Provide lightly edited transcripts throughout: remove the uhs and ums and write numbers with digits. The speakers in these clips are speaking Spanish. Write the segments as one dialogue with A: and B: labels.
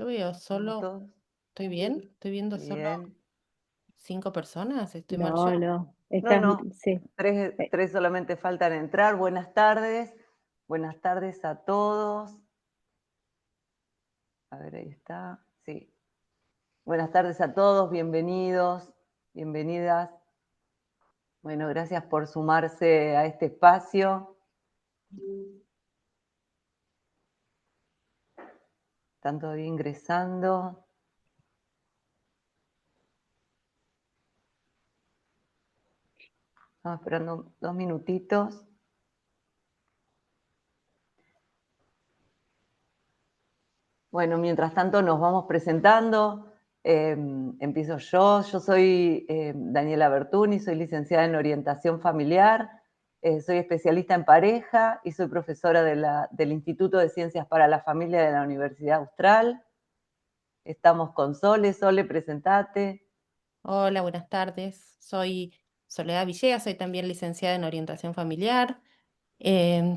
A: Yo veo
B: ¿Estamos
A: solo,
B: todos?
A: ¿estoy bien? ¿Estoy viendo solo
B: Bien.
A: 5 personas? ¿Estoy mal yo?
C: No, no,
B: No,
C: estás,
B: no,
C: sí.
B: tres,
C: Eh,
B: tres solamente faltan entrar. Buenas tardes a todos. A ver, ahí está. Sí. Buenas tardes a todos, bienvenidos, bienvenidas. Bueno, gracias por sumarse a este espacio. Están todavía ingresando. Estamos esperando 2 minutitos. Bueno, mientras tanto nos vamos presentando. Empiezo yo. Yo soy Daniela Bertuni, soy licenciada en orientación familiar, soy especialista en pareja y soy profesora del Instituto de Ciencias para la Familia de la Universidad Austral. Estamos con Sole. Sole, presentate.
A: Hola, buenas tardes. Soy Soledad Villegas, soy también licenciada en orientación familiar.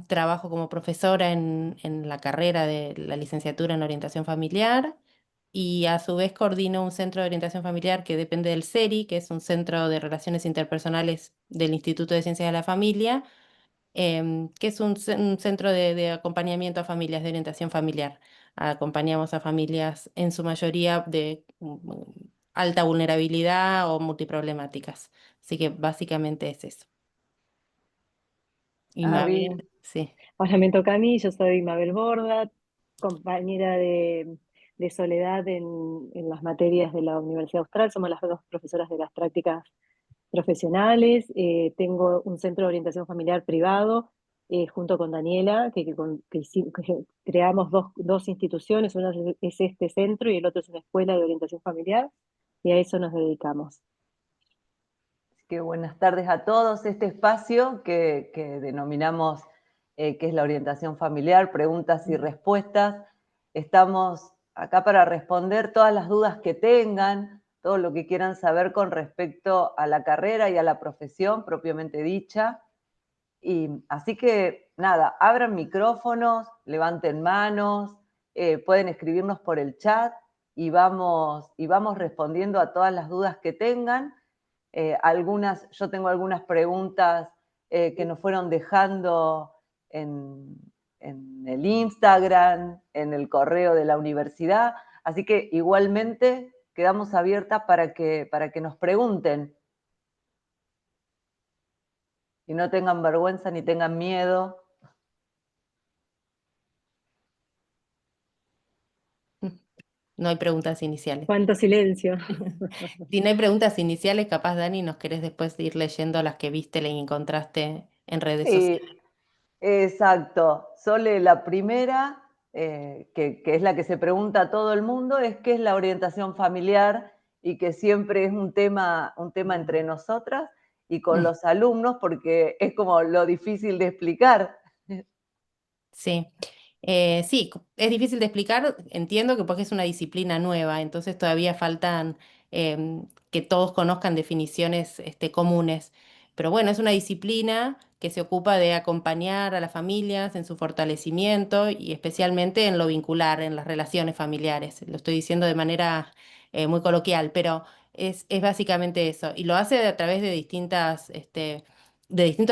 A: Trabajo como profesora en la carrera de la licenciatura en orientación familiar y a su vez coordino un centro de orientación familiar que depende del CERI, que es un centro de relaciones interpersonales del Instituto de Ciencias de la Familia, que es un centro de acompañamiento a familias, de orientación familiar. Acompañamos a familias en su mayoría de alta vulnerabilidad o multiproblemáticas. Así que básicamente es eso. Y
B: Mavi.
A: Mabel, sí.
C: Ahora me toca a mí, yo soy Mabel Borda, compañera de Soledad en las materias de la Universidad Austral, somos las dos profesoras de las prácticas profesionales, tengo un centro de orientación familiar privado, junto con Daniela, que creamos dos instituciones, una es este centro y el otro es una escuela de orientación familiar, y a eso nos dedicamos.
B: Que buenas tardes a todos. Este espacio que denominamos que es la orientación familiar, preguntas y respuestas. Estamos acá para responder todas las dudas que tengan, todo lo que quieran saber con respecto a la carrera y a la profesión propiamente dicha. Y así que nada, abran micrófonos, levanten manos, pueden escribirnos por el chat y vamos respondiendo a todas las dudas que tengan. Yo tengo algunas preguntas que nos fueron dejando en, en el Instagram, en el correo de la universidad, así que igualmente quedamos abiertas para que nos pregunten y no tengan vergüenza ni tengan miedo.
A: No hay preguntas iniciales.
C: ¿Cuánto silencio?
A: Si no hay preguntas iniciales, capaz, Dani, nos querés después ir leyendo las que viste y encontraste en redes
B: Sí,
A: sociales.
B: exacto. Sole, la primera, que es la que se pregunta a todo el mundo, es qué es la orientación familiar y que siempre es un tema entre nosotras y con
A: Mm,
B: los alumnos porque es como lo difícil de explicar.
A: sí. Sí, es difícil de explicar, entiendo que porque es una disciplina nueva, entonces todavía faltan que todos conozcan definiciones comunes. Pero bueno, es una disciplina que se ocupa de acompañar a las familias en su fortalecimiento y especialmente en lo vincular, en las relaciones familiares. Lo estoy diciendo de manera muy coloquial, pero es básicamente eso. Y lo hace a través de distintos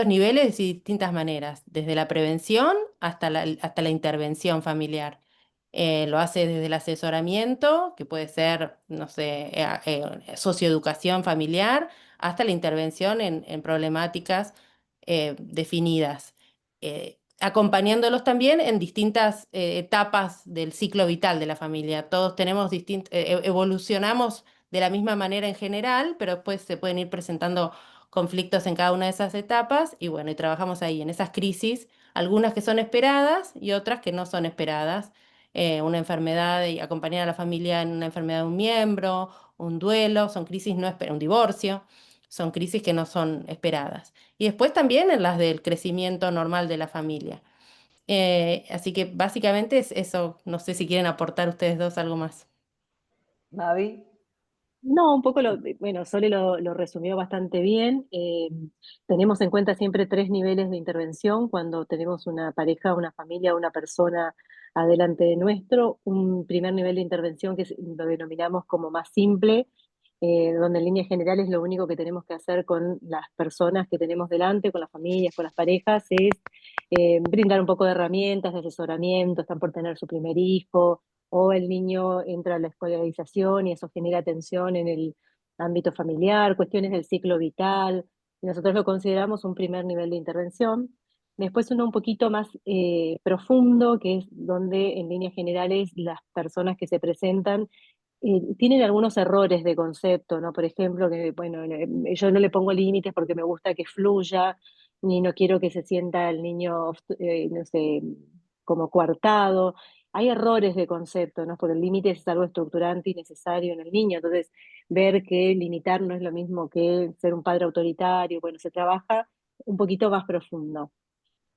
A: niveles y distintas maneras, desde la prevención hasta la intervención familiar. Lo hace desde el asesoramiento, que puede ser, no sé, socioeducación familiar, hasta la intervención en problemáticas definidas, acompañándolos también en distintas etapas del ciclo vital de la familia. Todos evolucionamos de la misma manera en general, pero después se pueden ir presentando conflictos en cada una de esas etapas y bueno, y trabajamos ahí en esas crisis, algunas que son esperadas y otras que no son esperadas. Una enfermedad y acompañar a la familia en una enfermedad de un miembro, un duelo, son crisis no esperadas, un divorcio, son crisis que no son esperadas. Y después también en las del crecimiento normal de la familia. Así que básicamente es eso, no sé si quieren aportar ustedes dos algo más.
B: Mavi.
C: No, un poco bueno, Sole lo resumió bastante bien. Tenemos en cuenta siempre tres niveles de intervención cuando tenemos una pareja, una familia, una persona adelante de nuestro, un primer nivel de intervención que lo denominamos como más simple, donde en líneas generales lo único que tenemos que hacer con las personas que tenemos delante, con las familias, con las parejas, es brindar un poco de herramientas, de asesoramiento, están por tener su primer hijo, o el niño entra a la escolarización y eso genera tensión en el ámbito familiar, cuestiones del ciclo vital. Nosotros lo consideramos un primer nivel de intervención. Después uno un poquito más profundo, que es donde en líneas generales las personas que se presentan tienen algunos errores de concepto, ¿no? Por ejemplo, que bueno, yo no le pongo límites porque me gusta que fluya, ni no quiero que se sienta el niño, no sé, como coartado. Hay errores de concepto, ¿no? Porque el límite es algo estructurante y necesario en el niño. Entonces, ver que limitar no es lo mismo que ser un padre autoritario. Bueno, se trabaja un poquito más profundo.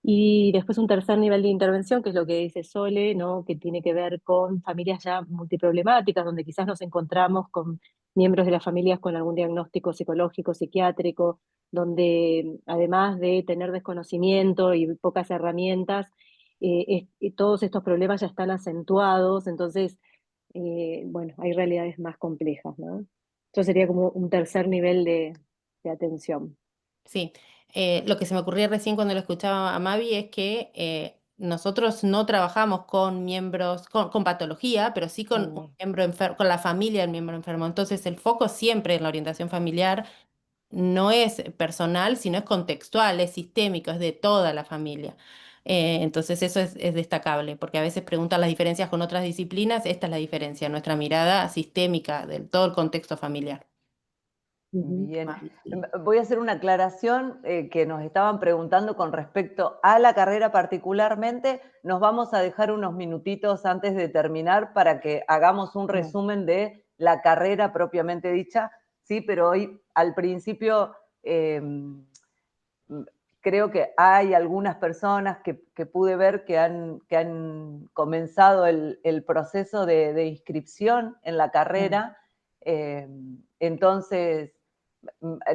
C: Y después un tercer nivel de intervención, que es lo que dice Sole, ¿no? Que tiene que ver con familias ya multiproblemáticas, donde quizás nos encontramos con miembros de las familias con algún diagnóstico psicológico, psiquiátrico, donde además de tener desconocimiento y pocas herramientas, todos estos problemas ya están acentuados, entonces, bueno, hay realidades más complejas, ¿no? Eso sería como un tercer nivel de atención.
A: Sí, lo que se me ocurría recién cuando lo escuchaba a Mavi es que nosotros no trabajamos con miembros con patología, pero sí con un
C: Mm,
A: miembro enfermo, con la familia del miembro enfermo. Entonces el foco siempre en la orientación familiar no es personal, sino es contextual, es sistémico, es de toda la familia. Entonces eso es destacable, porque a veces preguntan las diferencias con otras disciplinas, esta es la diferencia, nuestra mirada sistémica de todo el contexto familiar.
C: ujú.
B: Bien,
A: Mavi, sí.
B: voy a hacer una aclaración que nos estaban preguntando con respecto a la carrera particularmente. Nos vamos a dejar unos minutitos antes de terminar para que hagamos un
C: Bueno,
B: resumen de la carrera propiamente dicha, sí, pero hoy al principio eh, creo que hay algunas personas que pude ver que han comenzado el proceso de inscripción en la
C: mm,
B: carrera. Eh, entonces,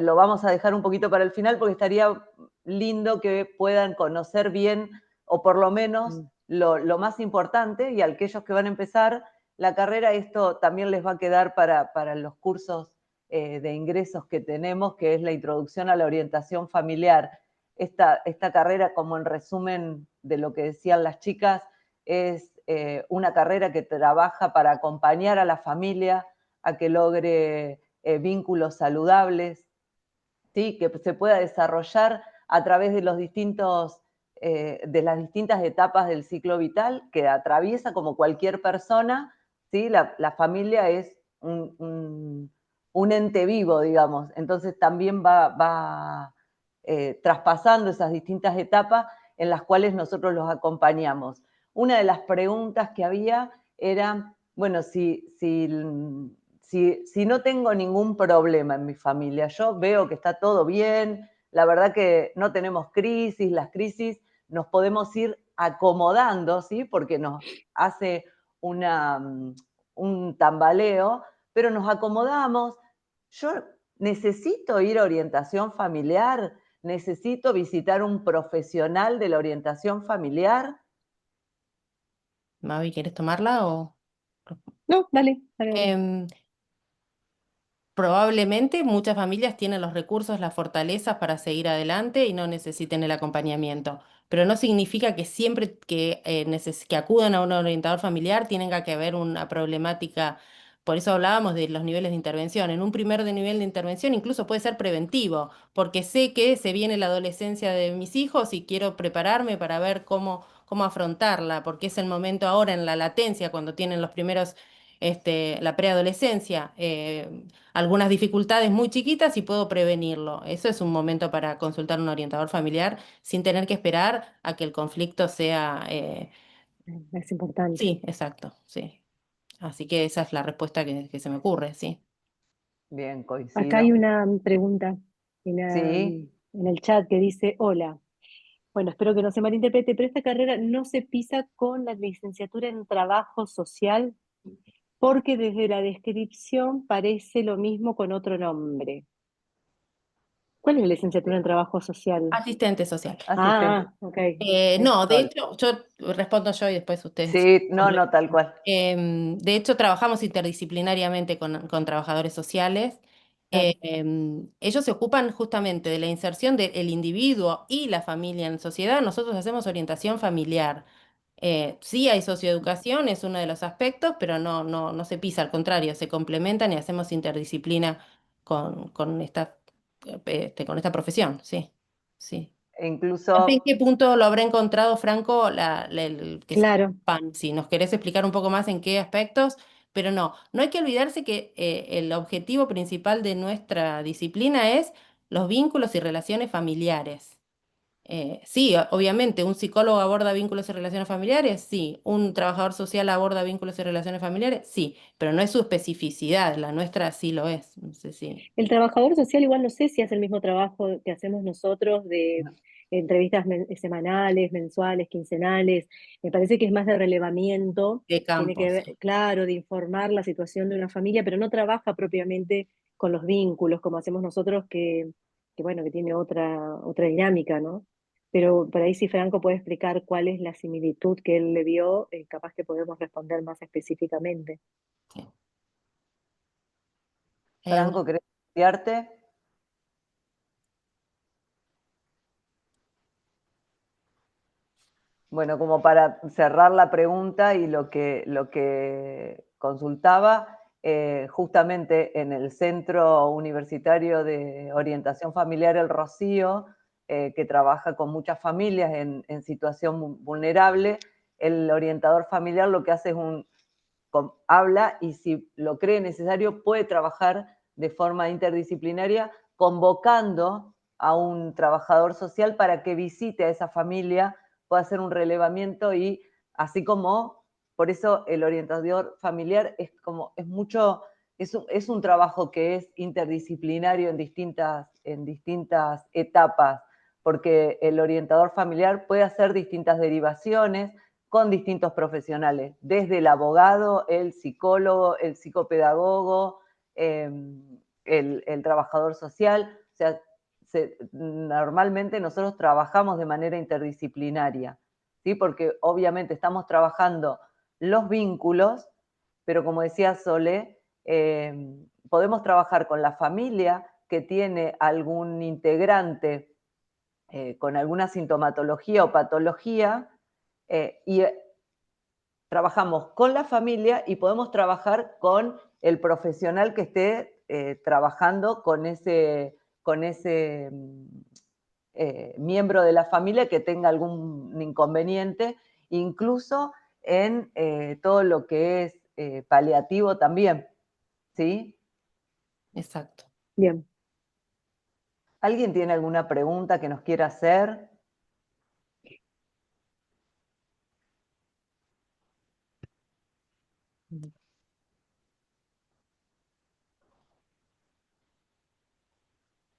B: lo vamos a dejar un poquito para el final porque estaría lindo que puedan conocer bien, o por lo menos
C: mm.
B: lo más importante, y a aquellos que van a empezar la carrera, esto también les va a quedar para los cursos de ingresos que tenemos, que es la introducción a la orientación familiar. Esta carrera, como en resumen de lo que decían las chicas, es una carrera que trabaja para acompañar a la familia a que logre vínculos saludables, ¿sí? Que se pueda desarrollar a través de los distintos, de las distintas etapas del ciclo vital que atraviesa como cualquier persona, ¿sí? La familia es un ente vivo, digamos, entonces también va traspasando esas distintas etapas en las cuales nosotros los acompañamos. Una de las preguntas que había era, bueno, si no tengo ningún problema en mi familia, yo veo que está todo bien, la verdad que no tenemos crisis, las crisis nos podemos ir acomodando, ¿sí? Porque nos hace un tambaleo, pero nos acomodamos. Yo necesito ir a orientación familiar, necesito visitar un profesional de la orientación familiar.
A: Mavi, ¿quieres tomarla o...?
C: No, dale, dale, dale.
A: Em, Probablemente muchas familias tienen los recursos, las fortalezas para seguir adelante y no necesiten el acompañamiento, pero no significa que siempre que acudan a un orientador familiar tenga que haber una problemática. Por eso hablábamos de los niveles de intervención. En un nivel de intervención incluso puede ser preventivo, porque sé que se viene la adolescencia de mis hijos y quiero prepararme para ver cómo afrontarla, porque es el momento ahora en la latencia, cuando tienen los primeros, la preadolescencia. Algunas dificultades muy chiquitas y puedo prevenirlo. Eso es un momento para consultar a un orientador familiar sin tener que esperar a que el conflicto sea...
C: Es importante.
A: Sí, exacto, sí. Así que esa es la respuesta que se me ocurre, sí.
B: Bien,
C: Acá hay
B: coincido.
C: una pregunta
B: Sí,
C: en el chat que dice, hola, bueno, espero que no se malinterprete, pero esta carrera no se pisa con la licenciatura en trabajo social porque desde la descripción parece lo mismo con otro nombre. ¿Cuál es la licenciatura en trabajo social?
A: Asistente social.
B: Asistente.
C: Ok.
A: No, de
B: Sol.
A: hecho, yo respondo yo y después ustedes
B: Sí, no, no,
A: complementan.
B: tal cual.
A: De hecho, trabajamos interdisciplinariamente con trabajadores sociales.
C: Claro.
A: Ellos se ocupan justamente de la inserción del individuo y la familia en sociedad. Nosotros hacemos orientación familiar. Sí hay socioeducación, es uno de los aspectos, pero no se pisa, al contrario, se complementan y hacemos interdisciplina con con esta profesión, sí, sí.
B: E
A: No sé
B: incluso
A: en qué punto lo habrá encontrado Franco que es
C: Claro.
A: PAN, si nos querés explicar un poco más en qué aspectos, pero no hay que olvidarse que el objetivo principal de nuestra disciplina es los vínculos y relaciones familiares. Sí, obviamente, un psicólogo aborda vínculos y relaciones familiares, sí, un trabajador social aborda vínculos y relaciones familiares, sí, pero no es su especificidad, la nuestra sí lo es. No sé si.
C: El trabajador social igual no sé si hace el mismo trabajo que hacemos nosotros de entrevistas semanales, mensuales, quincenales. Me parece que es más de relevamiento,
A: De
C: tiene que
A: campo,
C: ver,
A: sí.
C: claro, de informar la situación de una familia, pero no trabaja propiamente con los vínculos como hacemos nosotros, que bueno, que tiene otra dinámica, ¿no? Pero por ahí si Franco puede explicar cuál es la similitud que él le vio, capaz que podemos responder más específicamente.
A: Sí. Una-
B: Franco, ¿querés estudiarte? Bueno, como para cerrar la pregunta y lo que consultaba, justamente en el Centro Universitario de Orientación Familiar El Rocío, que trabaja con muchas familias en situación vulnerable, el orientador familiar lo que hace es habla y si lo cree necesario puede trabajar de forma interdisciplinaria convocando a un trabajador social para que visite a esa familia, pueda hacer un relevamiento y así como, por eso el orientador familiar es un trabajo que es interdisciplinario en distintas etapas, porque el orientador familiar puede hacer distintas derivaciones, con distintos profesionales, desde el abogado, el psicólogo, el psicopedagogo, eh, el trabajador social. O sea, normalmente nosotros trabajamos de manera interdisciplinaria, ¿sí? Porque obviamente estamos trabajando los vínculos, pero como decía Sole, podemos trabajar con la familia que tiene algún integrante con alguna sintomatología o patología, y trabajamos con la familia y podemos trabajar con el profesional que esté trabajando con ese miembro de la familia que tenga algún inconveniente, incluso en todo lo que es paliativo también, ¿sí?
A: Exacto.
C: Bien.
B: ¿Alguien tiene alguna pregunta que nos quiera hacer?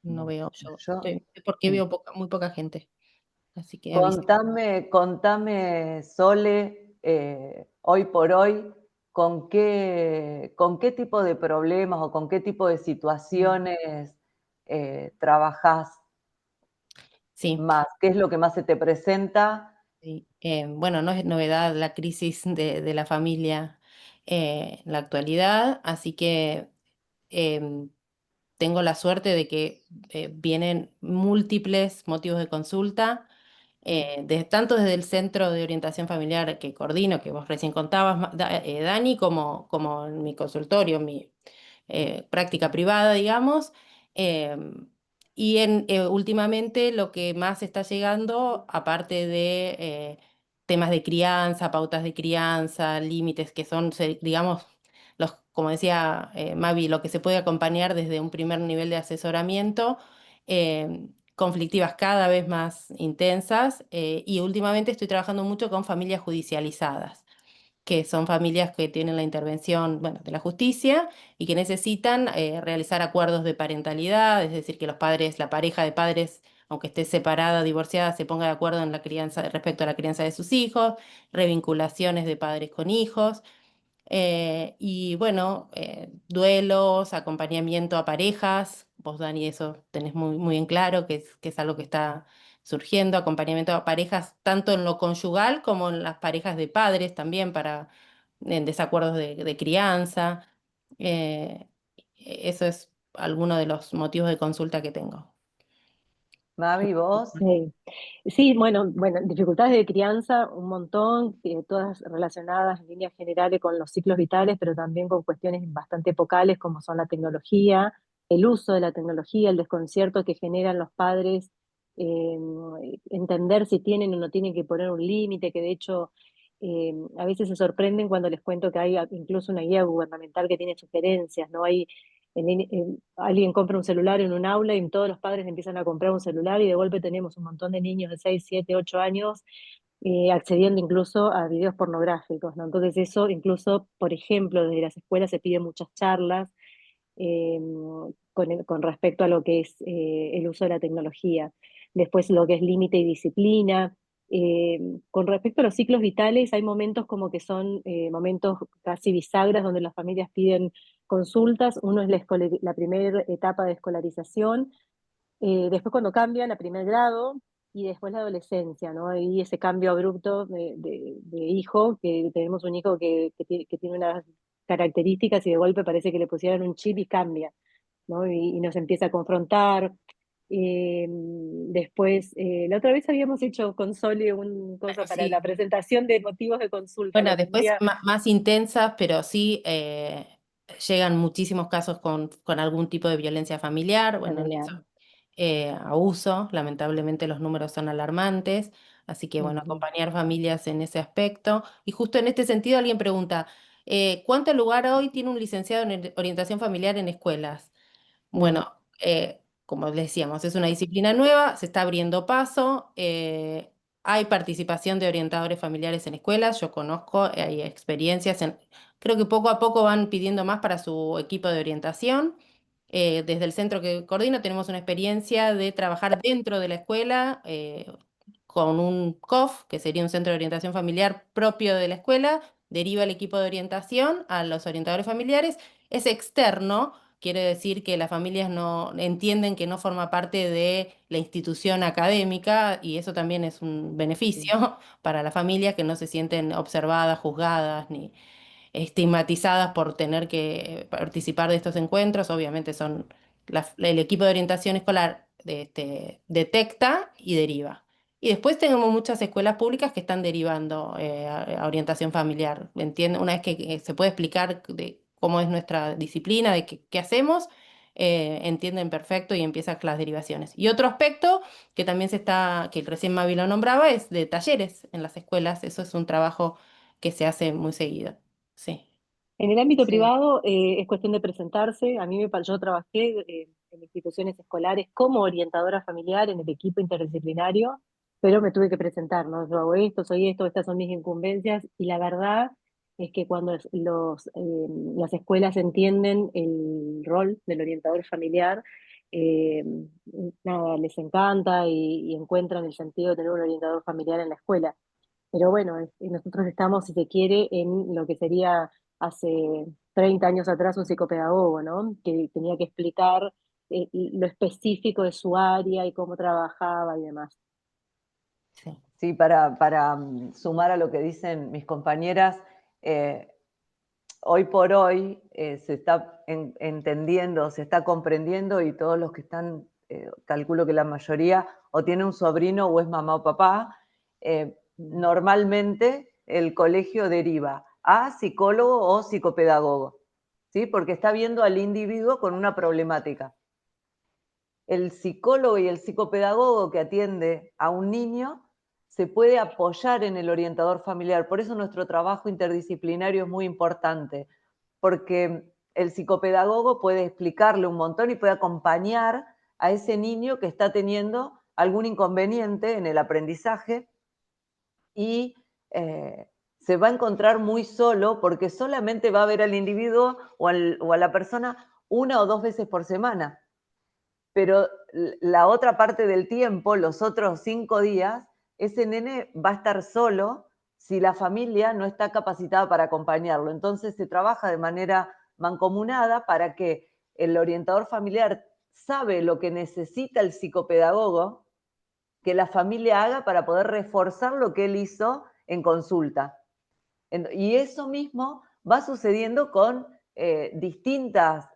A: No veo yo.
B: Yo,
A: Porque veo muy poca gente. Así que avisa.
B: contame, Sole, hoy por hoy, con qué tipo de problemas o con qué tipo de
A: Mm.
B: situaciones trabajás
A: Sí,
B: más. ¿Qué es lo que más se te presenta?
A: sí. Bueno, no es novedad la crisis de la familia en la actualidad, así que em, tengo la suerte de que vienen múltiples motivos de consulta, tanto desde el Centro de Orientación Familiar que coordino, que vos recién contabas, Dani, como en mi consultorio, mi práctica privada, digamos. Y últimamente lo que más está llegando, aparte de temas de crianza, pautas de crianza, límites que son, digamos, como decía Mavi, lo que se puede acompañar desde un primer nivel de asesoramiento, conflictivas cada vez más intensas, y últimamente estoy trabajando mucho con familias judicializadas, que son familias que tienen la intervención, bueno, de la justicia y que necesitan realizar acuerdos de parentalidad, es decir, que los padres, la pareja de padres, aunque esté separada, divorciada, se ponga de acuerdo en la crianza, respecto a la crianza de sus hijos, revinculaciones de padres con hijos. Y bueno, duelos, acompañamiento a parejas vos, Dani, eso tenés muy, muy en claro, que es algo que está surgiendo, acompañamiento a parejas, tanto en lo conyugal como en las parejas de padres también, en desacuerdos de crianza. Eh, Eso es alguno de los motivos de consulta que tengo.
B: Mavi, vos.
C: Sí. Sí, bueno, dificultades de crianza, un montón, todas relacionadas en líneas generales con los ciclos vitales, pero también con cuestiones bastante epocales como son la tecnología, el uso de la tecnología, el desconcierto que generan los padres, eh, entender si tienen o no tienen que poner un límite, que de hecho a veces se sorprenden cuando les cuento que hay incluso una guía gubernamental que tiene sugerencias, ¿no? Alguien compra un celular en un aula y todos los padres empiezan a comprar un celular y de golpe tenemos un montón de niños de 6 7 8 años accediendo incluso a videos pornográficos, ¿no? Entonces eso incluso, por ejemplo, desde las escuelas se piden muchas charlas eh, con respecto a lo que es el uso de la tecnología. Después lo que es límite y disciplina. Con respecto a los ciclos vitales, hay momentos como que son momentos casi bisagras donde las familias piden consultas. Uno es la primera etapa de escolarización, después cuando cambian a primer grado y después la adolescencia, ¿no? Y ese cambio abrupto de hijo, que tenemos un hijo que tiene unas características y de golpe parece que le pusieran un chip y cambia, ¿no? Y nos empieza a confrontar. Después, la otra vez habíamos hecho con Sole un cosa para la
A: Sí,
C: presentación de motivos de consulta,
A: bueno,
C: lo
A: después
C: tendría
A: más intensas, pero sí llegan muchísimos casos con algún tipo de violencia familiar, bueno, en
C: familiar.
A: eso, abuso, lamentablemente los números son alarmantes, así que bueno,
C: Ujú,
A: acompañar familias en ese aspecto. Y justo en este sentido alguien pregunta, ¿cuánto lugar hoy tiene un licenciado en orientación familiar en escuelas?
C: mm,
A: Bueno, como les decíamos, es una disciplina nueva, se está abriendo paso, hay participación de orientadores familiares en escuelas, yo conozco, hay experiencias, creo que poco a poco van pidiendo más para su equipo de orientación. Desde el centro que coordino tenemos una experiencia de trabajar dentro de la escuela con un COF, que sería un centro de orientación familiar propio de la escuela, deriva el equipo de orientación a los orientadores familiares, es externo. Quiere decir que las familias no entienden que no forma parte de la institución académica y eso también es un
C: mm,
A: beneficio para las familias que no se sienten observadas, juzgadas ni estigmatizadas por tener que participar de estos encuentros. Obviamente son el equipo de orientación escolar detecta y deriva. Y después tenemos muchas escuelas públicas que están derivando a orientación familiar. ¿Entienden? Una vez que se puede explicar de cómo es nuestra disciplina, de qué hacemos, entienden perfecto y empiezan las derivaciones. Y otro aspecto que también que recién Mavi lo nombraba, es de talleres en las escuelas. Eso es un trabajo que se hace muy seguido. Sí,
C: En el ámbito
B: Sí.
C: privado es cuestión de presentarse. Yo trabajé en instituciones escolares como orientadora familiar en el equipo interdisciplinario, pero me tuve que presentar, ¿no? Yo hago esto, soy esto, estas son mis incumbencias, y la verdad es que cuando las escuelas entienden el rol del orientador familiar, eh, nada, les encanta y encuentran el sentido de tener un orientador familiar en la escuela. Pero bueno, nosotros estamos, si se quiere, en lo que sería hace 30 años atrás un psicopedagogo, ¿no? Que tenía que explicar lo específico de su área y cómo trabajaba y demás.
A: sí.
B: Sí, para sumar a lo que dicen mis compañeras, eh, hoy por hoy se está entendiendo, se está comprendiendo y todos los que están, calculo que la mayoría, o tiene un sobrino o es mamá o papá,
C: Mm,
B: normalmente el colegio deriva a psicólogo o psicopedagogo, ¿sí? Porque está viendo al individuo con una problemática. El psicólogo y el psicopedagogo que atiende a un niño se puede apoyar en el orientador familiar. Por eso nuestro trabajo interdisciplinario es muy importante, porque el psicopedagogo puede explicarle un montón y puede acompañar a ese niño que está teniendo algún inconveniente en el aprendizaje y se va a encontrar muy solo porque solamente va a ver al individuo o a la persona una o dos veces por semana, pero la otra parte del tiempo, los otros 5 días, ese nene va a estar solo si la familia no está capacitada para acompañarlo. Entonces se trabaja de manera mancomunada para que el orientador familiar sabe lo que necesita el psicopedagogo que la familia haga para poder reforzar lo que él hizo en consulta. Y eso mismo va sucediendo con distintas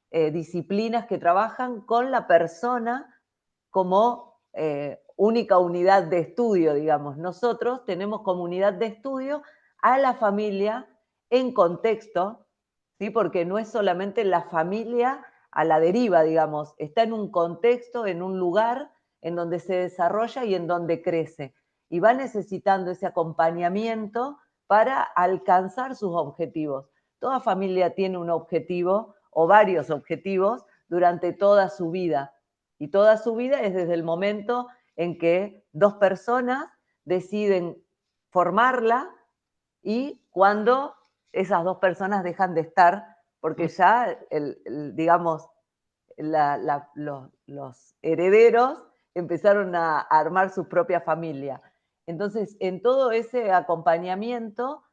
B: disciplinas que trabajan con la persona como única unidad de estudio, digamos. Nosotros tenemos como unidad de estudio a la familia en contexto, ¿sí? Porque no es solamente la familia a la deriva, digamos, está en un contexto, en un lugar en donde se desarrolla y en donde crece. Y va necesitando ese acompañamiento para alcanzar sus objetivos. Toda familia tiene un objetivo o varios objetivos durante toda su vida. Y toda su vida es desde el momento en que dos personas deciden formarla y cuando esas dos personas dejan de estar, porque ya, digamos, los herederos empezaron a armar su propia familia. Entonces, en todo ese acompañamiento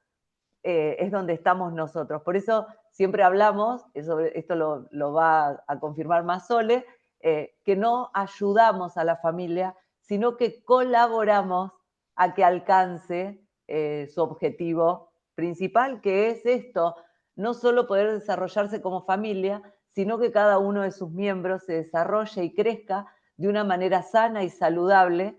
B: es donde estamos nosotros. Por eso siempre hablamos, esto lo va a confirmar más Sole, que no ayudamos a la familia, sino que colaboramos a que alcance su objetivo principal, que es esto, no solo poder desarrollarse como familia, sino que cada uno de sus miembros se desarrolle y crezca de una manera sana y saludable,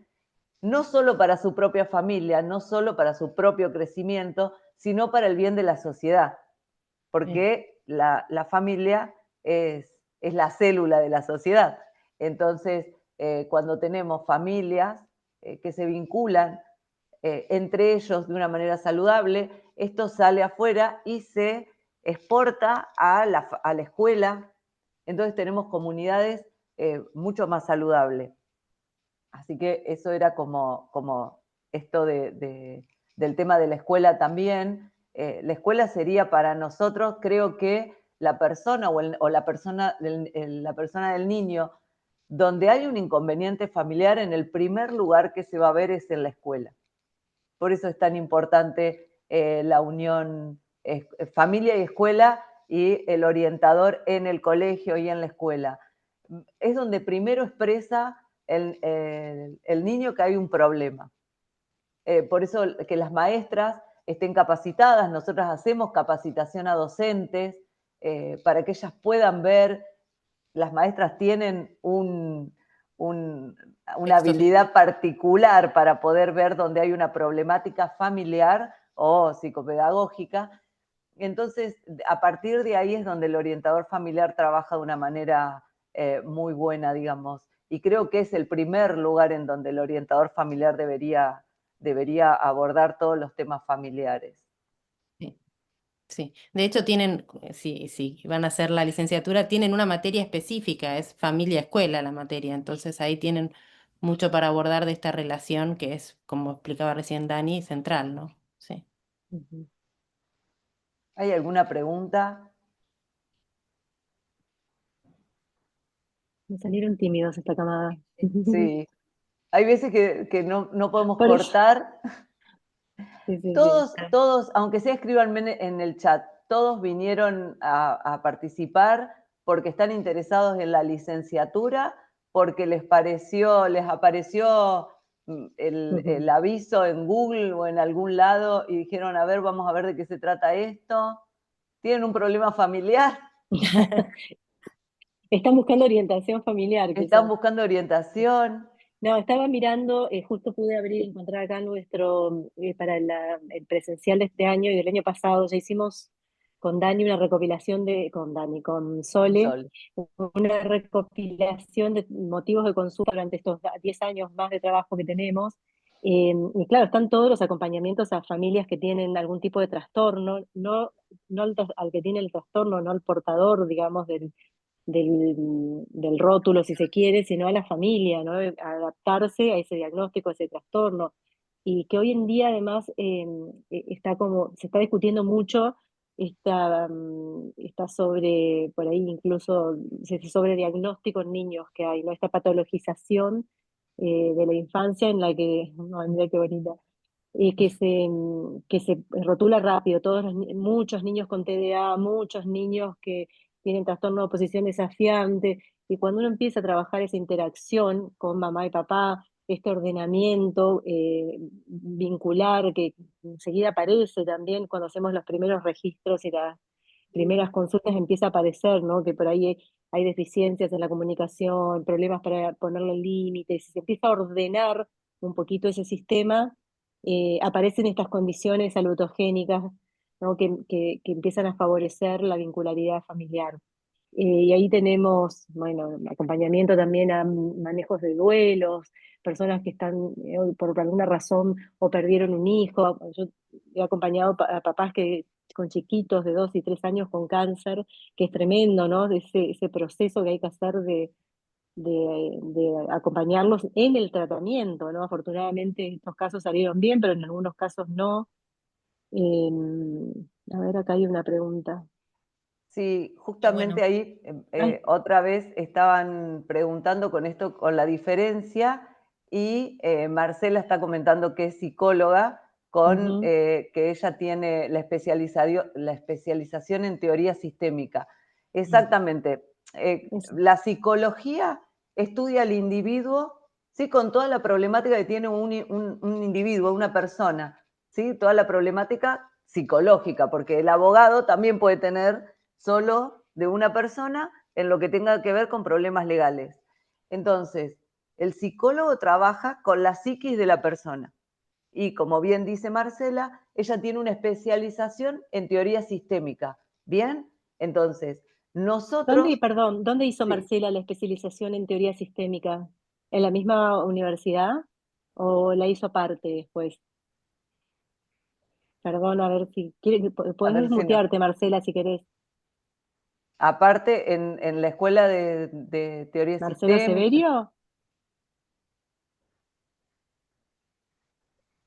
B: no solo para su propia familia, no solo para su propio crecimiento, sino para el bien de la sociedad, porque la familia es la célula de la sociedad. Entonces, cuando tenemos familias que se vinculan entre ellos de una manera saludable, esto sale afuera y se exporta a la escuela. Entonces tenemos comunidades mucho más saludables. Así que eso era como esto del tema de la escuela también. La escuela sería para nosotros, creo que la persona o la persona del niño, donde hay un inconveniente familiar, en el primer lugar que se va a ver es en la escuela. Por eso es tan importante la unión familia y escuela y el orientador en el colegio y en la escuela. Es donde primero expresa el niño que hay un problema. Por eso que las maestras estén capacitadas, nosotras hacemos capacitación a docentes para que ellas puedan ver, las maestras tienen una habilidad particular para poder ver dónde hay una problemática familiar o psicopedagógica. Entonces, a partir de ahí es donde el orientador familiar trabaja de una manera muy buena, digamos. Y creo que es el primer lugar en donde el orientador familiar debería abordar todos los temas familiares.
A: Sí. Sí, de hecho tienen, si van a hacer la licenciatura, tienen una materia específica, es familia-escuela la materia, entonces ahí tienen mucho para abordar de esta relación que es, como explicaba recién Dani, central, ¿no? Sí.
B: ¿Hay alguna pregunta?
C: Me salieron tímidos esta camada.
B: Sí. Hay veces que no podemos
C: Por eso.
B: cortar.
C: Sí, sí, sí.
B: Todos, aunque sea escríbanme en el chat, todos vinieron a participar porque están interesados en la licenciatura, porque les apareció el aviso en Google o en algún lado y dijeron, a ver, vamos a ver de qué se trata esto. ¿Tienen un problema familiar?
C: Están buscando orientación familiar,
B: ¿Están
C: quizás.
B: buscando orientación?
C: No, estaba mirando, justo pude encontrar acá nuestro, para el presencial de este año y del año pasado, ya hicimos con Dani una recopilación con Sole,
B: Sol.
C: una recopilación de motivos de consulta durante estos 10 años más de trabajo que tenemos. Y claro, están todos los acompañamientos a familias que tienen algún tipo de trastorno, no al que tiene el trastorno, no al portador, digamos, del rótulo, si se quiere, sino a la familia, ¿no? A adaptarse a ese diagnóstico, a ese trastorno. Y que hoy en día además se está discutiendo mucho, está sobre, por ahí incluso, sobre diagnóstico en niños que hay, ¿no? Esta patologización de la infancia en la que, no, mira qué bonita, que se rotula rápido, muchos niños con TDA, muchos niños tienen trastorno de oposición desafiante, y cuando uno empieza a trabajar esa interacción con mamá y papá, este ordenamiento vincular que enseguida aparece también cuando hacemos los primeros registros y las primeras consultas empieza a aparecer, ¿no? Que por ahí hay deficiencias en la comunicación, problemas para ponerle límites, si se empieza a ordenar un poquito ese sistema, aparecen estas condiciones salutogénicas, ¿no? Que empiezan a favorecer la vincularidad familiar. Y ahí tenemos, bueno, acompañamiento también a manejos de duelos, personas que están por alguna razón o perdieron un hijo. Yo he acompañado a papás que con chiquitos de 2 y 3 años con cáncer, que es tremendo, ¿no? De ese proceso que hay que hacer de acompañarlos en el tratamiento, ¿no? Afortunadamente estos casos salieron bien, pero en algunos casos no. Eh, a ver, acá hay una pregunta.
B: Sí,
A: Y bueno,
B: justamente ahí
C: Ay,
B: otra vez estaban preguntando con esto, con la diferencia, y Marcela está comentando que es psicóloga, con
C: ujú,
B: que ella tiene la especialización en teoría sistémica.
A: mm,
B: Exactamente.
C: eso,
B: La psicología estudia al individuo, ¿sí? Con toda la problemática que tiene un individuo, una persona, ¿sí? Toda la problemática psicológica, porque el abogado también puede tener solo de una persona en lo que tenga que ver con problemas legales. Entonces, el psicólogo trabaja con la psiquis de la persona. Y como bien dice Marcela, ella tiene una especialización en teoría sistémica. ¿Bien? Entonces,
C: ¿dónde,
B: nosotros,
C: perdón, dónde hizo
B: sí,
C: Marcela la especialización en teoría sistémica? ¿En la misma universidad o la hizo aparte después? Perdón, a ver si quieres,
B: a
C: podés
B: ver si no.
C: desmutearte, Marcela, si querés.
B: Aparte, en la escuela de teoría
C: Marcela
B: sistémica,
C: Severio,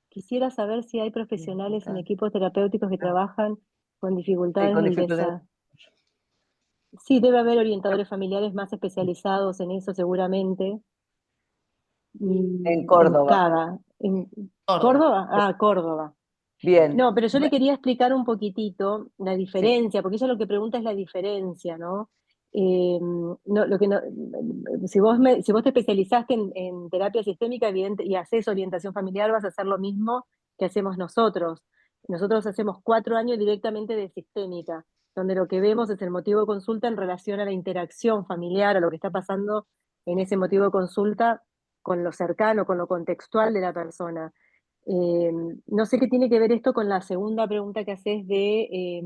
C: quisiera saber si hay profesionales en equipos terapéuticos que trabajan con
B: sí,
C: dificultades
B: con
C: del
B: dificultades.
C: desarrollo. Sí, debe haber orientadores familiares más especializados en eso seguramente.
B: En
C: En
B: Córdoba.
C: cada. ¿En
A: Córdoba.
C: Córdoba? Ah, Córdoba.
B: Bien.
C: No, pero yo le quería explicar un poquitito la
B: Sí,
C: diferencia, porque ella lo que pregunta es la diferencia, ¿no? No, lo que no, si vos te especializaste en terapia sistémica y haces orientación familiar, vas a hacer lo mismo que hacemos nosotros. Nosotros hacemos 4 años directamente de sistémica, donde lo que vemos es el motivo de consulta en relación a la interacción familiar, a lo que está pasando en ese motivo de consulta con lo cercano, con lo contextual de la persona. Eh, no sé qué tiene que ver esto con la segunda pregunta que haces de...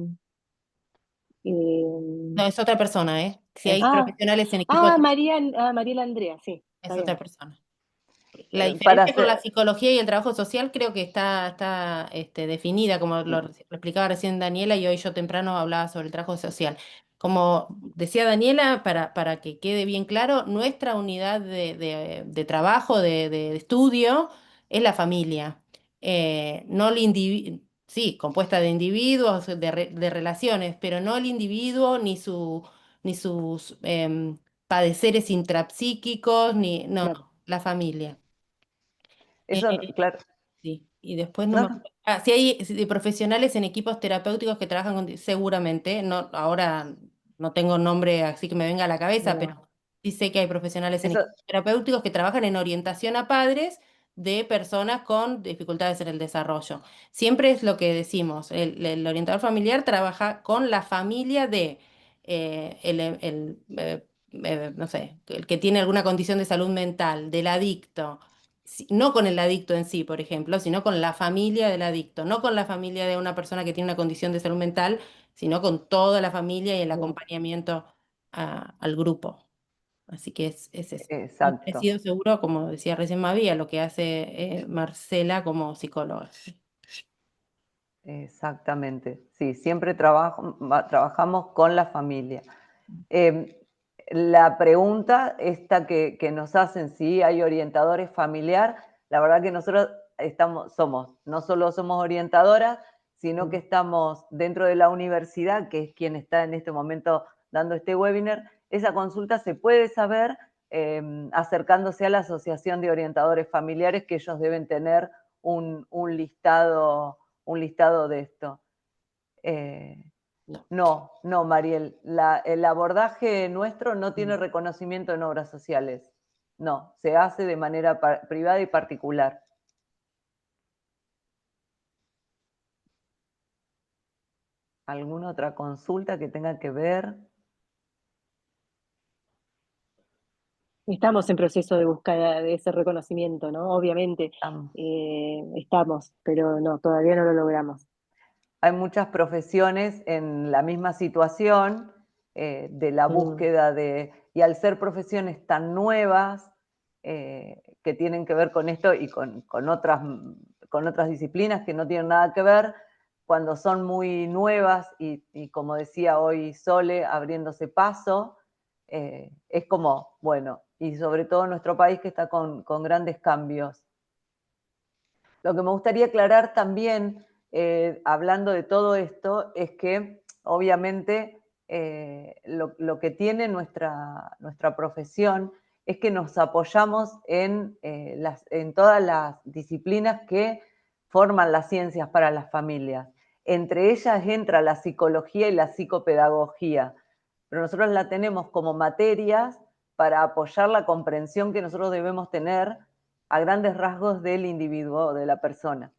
A: No, es otra persona, ¿eh? Si hay
C: ah,
A: profesionales en equipo,
C: Mariela Andrea, sí, está
A: es otra
C: bien.
A: persona. La
B: para
A: diferencia con la
B: hacer,
A: psicología y el trabajo social creo que está definida, como lo explicaba recién Daniela, y hoy yo temprano hablaba sobre el trabajo social. Como decía Daniela, para que quede bien claro, nuestra unidad de trabajo, de estudio, es la familia. No el sí, compuesta de individuos, de relaciones, pero no el individuo ni sus padeceres intrapsíquicos, no,
C: Claro.
A: no, la familia.
B: eso, claro,
A: Sí, y después no
B: no,
A: me
B: no,
A: acuerdo. Ah, sí hay profesionales en equipos terapéuticos que trabajan seguramente, no, ahora no tengo nombre así que me venga a la cabeza, pero
C: No,
A: sí sé que hay profesionales en
B: eso,
A: equipos terapéuticos que trabajan en orientación a padres de personas con dificultades en el desarrollo. Siempre es lo que decimos, el orientador familiar trabaja con la familia de no sé, el que tiene alguna condición de salud mental, del adicto no con el adicto en sí, por ejemplo, sino con la familia del adicto, no con la familia de una persona que tiene una condición de salud mental, sino con toda la familia y el
C: bien.
A: acompañamiento al grupo. Así que es eso. Muy
B: exacto,
A: parecido seguro, como decía recién Mavi, a lo que hace Marcela como psicóloga.
B: exactamente. Sí, siempre trabajamos con la familia. Eh, la pregunta esta que nos hacen si hay orientadores familiar, la verdad que nosotros no solo somos orientadoras, sino que estamos dentro de la universidad, que es quien está en este momento dando este webinar. Esa consulta se puede saber acercándose a la Asociación de Orientadores Familiares, que ellos deben tener un listado de esto. Eh,
A: No.
B: No, no, Mariel. El abordaje nuestro no tiene
A: Mm.
B: reconocimiento en obras sociales. No, se hace de manera privada y particular. ¿Alguna otra consulta que tenga que ver?
C: Estamos en proceso de búsqueda de ese reconocimiento, ¿no? Obviamente,
B: Am-
C: estamos, pero no, todavía no lo logramos.
B: Hay muchas profesiones en la misma situación de la
C: Mm.
B: búsqueda de, y al ser profesiones tan nuevas que tienen que ver con esto y con otras disciplinas que no tienen nada que ver, cuando son muy nuevas y como decía hoy Sole, abriéndose paso, es como, bueno, y sobre todo en nuestro país que está con grandes cambios. Lo que me gustaría aclarar también, hablando de todo esto, es que obviamente lo que tiene nuestra profesión es que nos apoyamos en todas las disciplinas que forman las ciencias para las familias. Entre ellas entra la psicología y la psicopedagogía, pero nosotros la tenemos como materias para apoyar la comprensión que nosotros debemos tener a grandes rasgos del individuo o de la persona.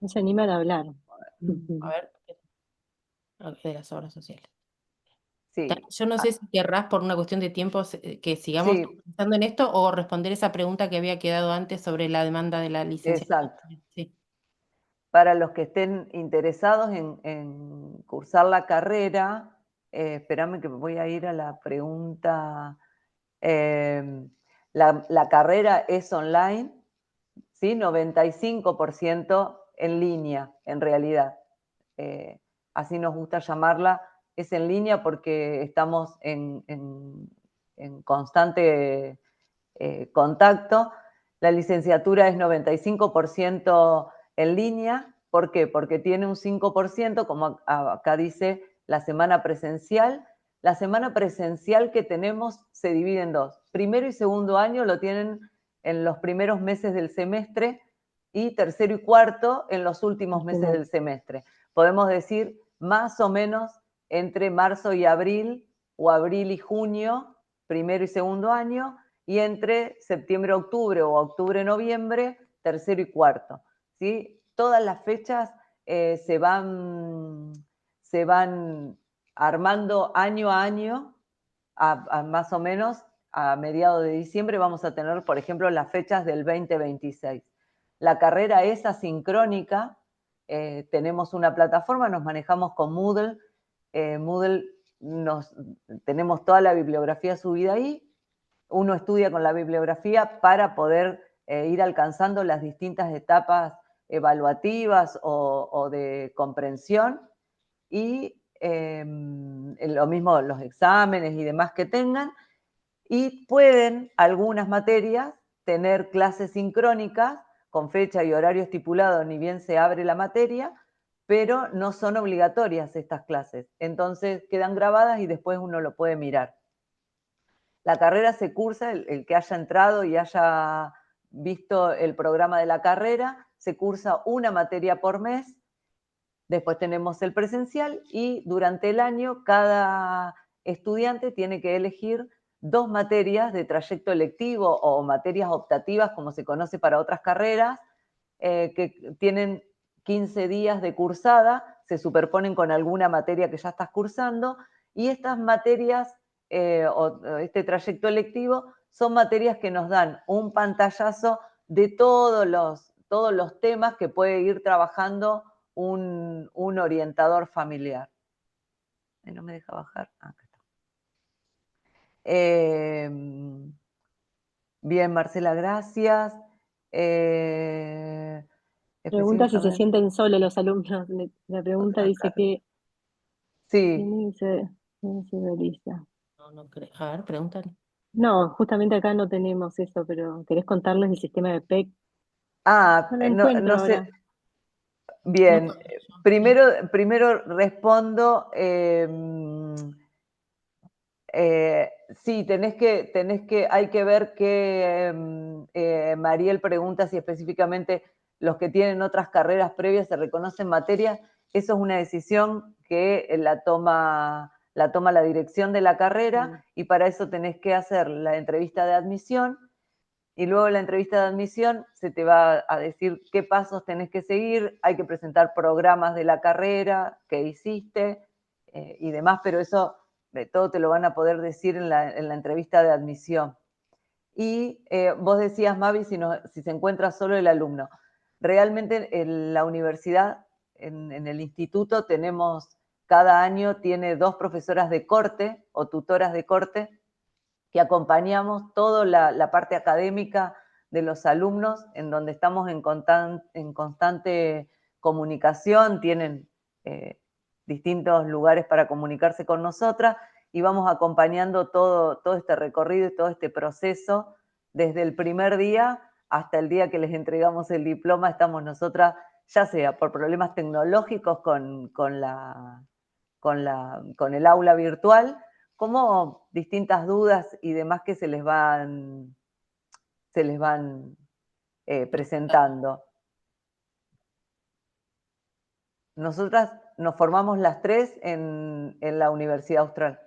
C: No se animan a hablar.
A: A ver, de las obras sociales.
B: Sí,
A: Yo no sé si querrás, por una cuestión de tiempo, que sigamos
B: sí,
A: pensando en esto o responder esa pregunta que había quedado antes sobre la demanda de la licenciatura.
B: exacto.
A: Sí.
B: Para los que estén interesados en cursar la carrera, espérame que voy a ir a la pregunta. eh, la carrera es online, ¿sí? 95% en línea, en realidad. Eh, Así nos gusta llamarla, es en línea porque estamos en constante contacto. La licenciatura es 95% en línea. ¿Por qué? Porque tiene un 5%, como acá dice, la semana presencial. La semana presencial que tenemos se divide en dos. Primero y segundo año lo tienen en los primeros meses del semestre y tercero y cuarto en los últimos
C: Al
B: meses
C: final.
B: del semestre. Podemos decir más o menos entre marzo y abril o abril y junio, primero y segundo año, y entre septiembre-octubre o octubre-noviembre, tercero y cuarto. ¿Sí? Todas las fechas se van armando año a año, más o menos a mediados de diciembre vamos a tener, por ejemplo, las fechas del 2026. La carrera es asincrónica, tenemos una plataforma, nos manejamos con Moodle. Moodle tenemos toda la bibliografía subida ahí. Uno estudia con la bibliografía para poder ir alcanzando las distintas etapas evaluativas o de comprensión y lo mismo los exámenes y demás que tengan. Y pueden algunas materias tener clases sincrónicas con fecha y horario estipulado, ni bien se abre la materia, pero no son obligatorias estas clases. Entonces quedan grabadas y después uno lo puede mirar. La carrera se cursa, el que haya entrado y haya visto el programa de la carrera, se cursa una materia por mes. Después tenemos el presencial y durante el año cada estudiante tiene que elegir 2 materias de trayecto electivo o materias optativas, como se conoce para otras carreras, que tienen 15 días de cursada, se superponen con alguna materia que ya estás cursando, y estas materias o este trayecto electivo son materias que nos dan un pantallazo de todos los temas que puede ir trabajando un orientador familiar. No me deja bajar. Acá está. Bien, Marcela, gracias.
C: Pregunta si se
B: Específicamente.
C: sienten solos los alumnos. La pregunta dice
B: Acá.
C: que
B: Sí.
C: ¿quién se realiza?
A: No, no creo. A ver, pregúntale.
C: No, justamente acá no tenemos eso, pero ¿querés contarles el sistema de PEC?
B: Ah,
C: No lo
B: no,
C: encuentro
B: no
C: ahora.
B: sé.
A: No
B: Bien.
A: conozco yo. Sí.
B: Primero respondo. Sí, hay que ver que Mariel pregunta si específicamente los que tienen otras carreras previas se reconocen materias. Eso es una decisión que la toma la dirección de la carrera y para eso tenés que hacer la entrevista de admisión y luego en la entrevista de admisión se te va a decir qué pasos tenés que seguir, hay que presentar programas de la carrera que hiciste y demás, pero eso de todo te lo van a poder decir en la entrevista de admisión. Y vos decías, Mavi, si se encuentra solo el alumno. Realmente en la universidad, en el instituto, cada año tiene 2 profesoras de corte o tutoras de corte que acompañamos toda la parte académica de los alumnos, en donde estamos en constante comunicación, tienen distintos lugares para comunicarse con nosotras y vamos acompañando todo este recorrido y todo este proceso desde el primer día hasta el día que les entregamos el diploma. Estamos nosotras, ya sea por problemas tecnológicos con el aula virtual, como distintas dudas y demás que se les van presentando. Nosotras nos formamos las 3 en la Universidad Austral.